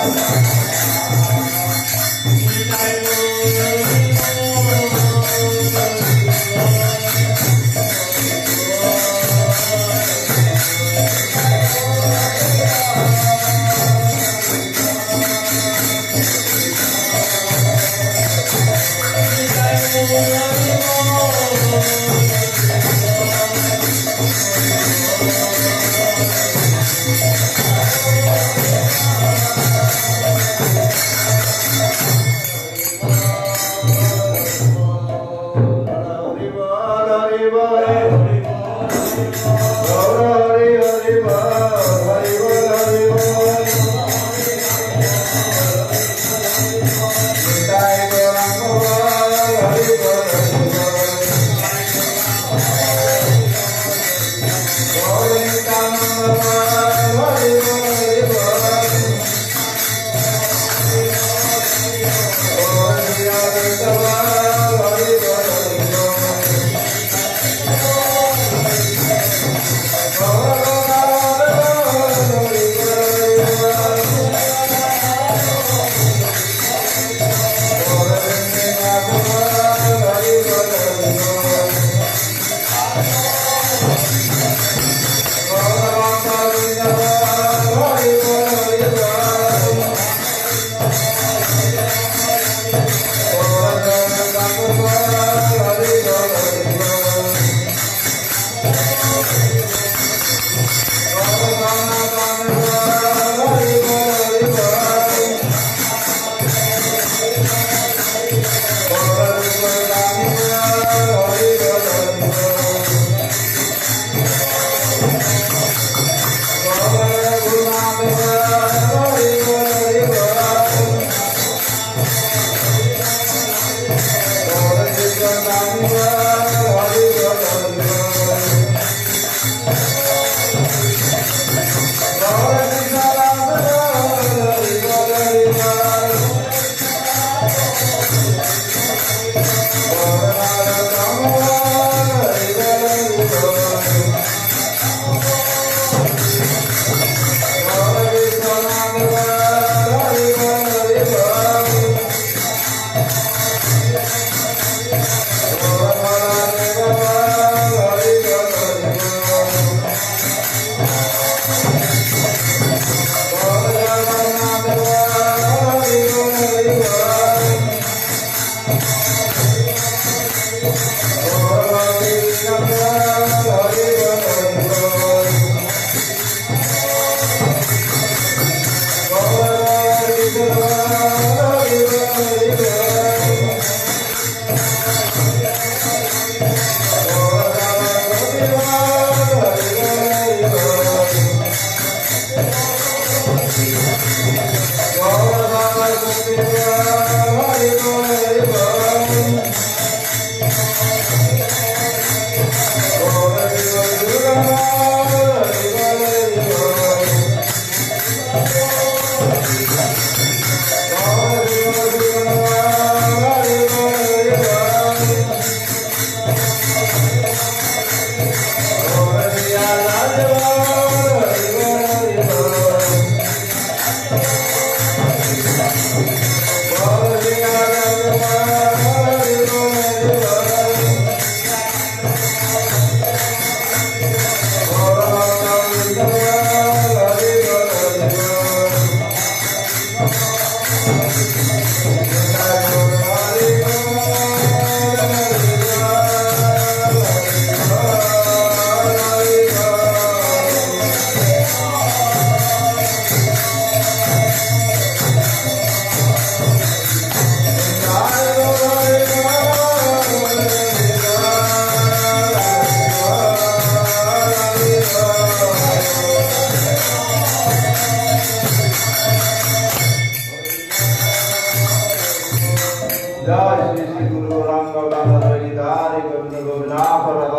Thank you.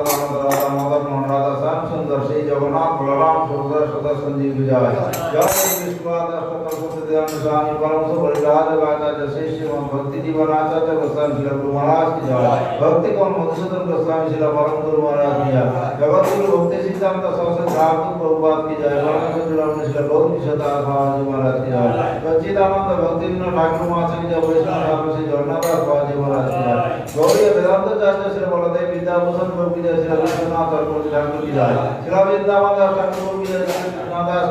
Radha Damodar Radha Madan Mohan Radha শ্যাম সুন্দর শ্রী জগন্নাথ বলরাম সুভদ্রা সদা সঞ্জীব জয় জয় বিষ্ণুপাদ অষ্টকল্পতি দেওয়ান স্বামী পরমশ পরিরাজ আচার্য শ্রী শ্রীমদ ভক্তি জীবন আচার্য গোস্বামী শিলা গুরু মহারাজ কি জয় ভক্তি কোন মধুসূদন গোস্বামী শিলা পরম গুরু মহারাজ কি জয় জগৎগুরু ভক্তি সিদ্ধান্ত সরস্বতী ঠাকুর প্রভুপাদ কি জয় পরম শিলা গৌর কিশোর বাবাজি মহারাজ কি জয় সচ্চিদানন্দ ভক্তি বিনোদ ঠাকুর মহাশয় কি জয় বৈষ্ণব ঠাকুর শ্রী জগন্নাথ বাবাজি মহারাজ কি জয় গৌরী বেদান্ত চার্য শ্রী বলদেব বিদ্যাভূষণ প্রভু কি জয় শ্রী বিশ্বনাথ ঠাকুর ঠাকুর কি জয় শ্রী বৃন্দাবন দাস ঠাকুর কি জয় শ্রী কৃষ্ণদাস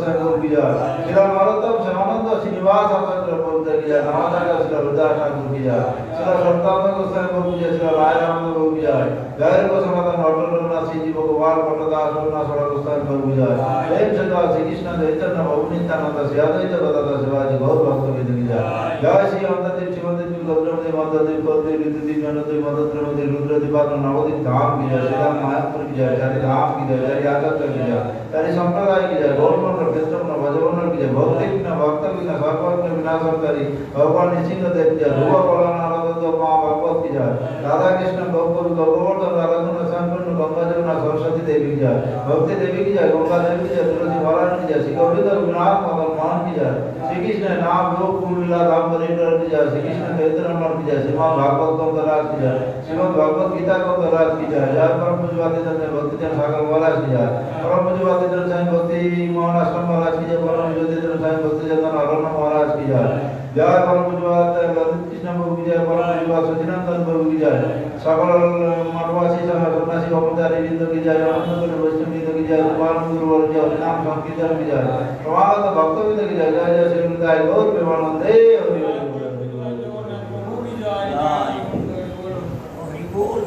ঠাকুর কি জয় শ্রী নরোত্তম শ্যামানন্দ শ্রীনিবাস আচার্য প্রভু কি জয় নামাচার্য শ্রী হৃদয় ঠাকুর কি জয় শ্রী সন্তান গোস্বামী প্রভু কি জয় শ্রী রায় রামানন্দ প্রভু কি জয় জয় গোস্বামী নটন রঘুনাথ শ্রীজি ভগবান পট্টদাস রঘুনাথ সরা গোস্বামী প্রভু কি জয় প্রেম সদা শ্রীকৃষ্ণ চৈতন্য প্রভু নিত্যানন্দ শ্রী অদ্বৈত গদাধর শিবাজি গৌর ভক্তবৃন্দ কি জয় জয় শ্রী অন্তর্দেব শিবদেব গৌরদেব মন্দ্রদেব কৌরদেব ঋতুদেব জনদেব মন্দ্রদেব রুদ্রদেব নবদ্বীপ ধাম কি জয় শ্রীরাম মায়াপুর কি জয় চারি ধাম কি জয় চারি আচার্য কি জয় চারি সম্প্রদায় কি জয় গৌরমন্ডল ক্ষেত্রমন্ডল ভজমন্ডল কি জয় ভক্তি বিঘ্ন ভক্ত বিঘ্ন সর্বজ্ঞ বিনাশকারী ভগবান নৃসিংহদেব কি জয় রূপ কলন আনন্দ মা ভগবত কি জয় রাধা কৃষ্ণ গৌর গৌরবর্ধন রাধাকুণ্ড সম্পূর্ণ গঙ্গা যমুনা সরস্বতী দেবী কি জয় ভক্তি দেবী কি জয় গঙ্গা দেবী কি জয় তুলসী মহারাজ কি জয় শ্রী গোবিন্দ বিনাথ মদন মোহন কি জয় শ্রীকৃষ্ণ নাম লোক কুমিল্লা ধাম বরিন্দ্র কি জয় শ্রীকৃষ্ণ চৈতন্য কি জয় শ্রীমদ ভাগবত গ্রন্থরাজ কি জয় শ্রীমদ ভগবত গীতা গ্রন্থরাজ কি জয় জয় পরম পূজ্যবাদী ভক্তিজন সাগর মহারাজ কি জয় পরম পূজ্যবাদী স্বামী ভক্তি মোহন আশ্রম মহারাজ কি জয় পরম পূজ্যবাদী স্বামী ভক্তি চন্দন অরণ্য মহারাজ কি জয় জয় পরম পূজ্যবাদ কৃষ্ণ প্রভু কি জয় পরম পূজ্যবাদ সচিনন্দন প্রভু কি জয় সকল মঠবাসী সন্ন্যাসী ব্রহ্মচারী বৃন্দ কি জয় অনন্তগুরু বৈষ্ণব বৃন্দ কি জয় গোপাল গুরু বর্গ নাম সংকীর্তন কি জয় প্রমাগত ভক্তবৃন্দ কি জয় জয় জয় শ্রী বৃন্দায় গৌর প্রেমানন্দে হরি জয় জয় হরি বল।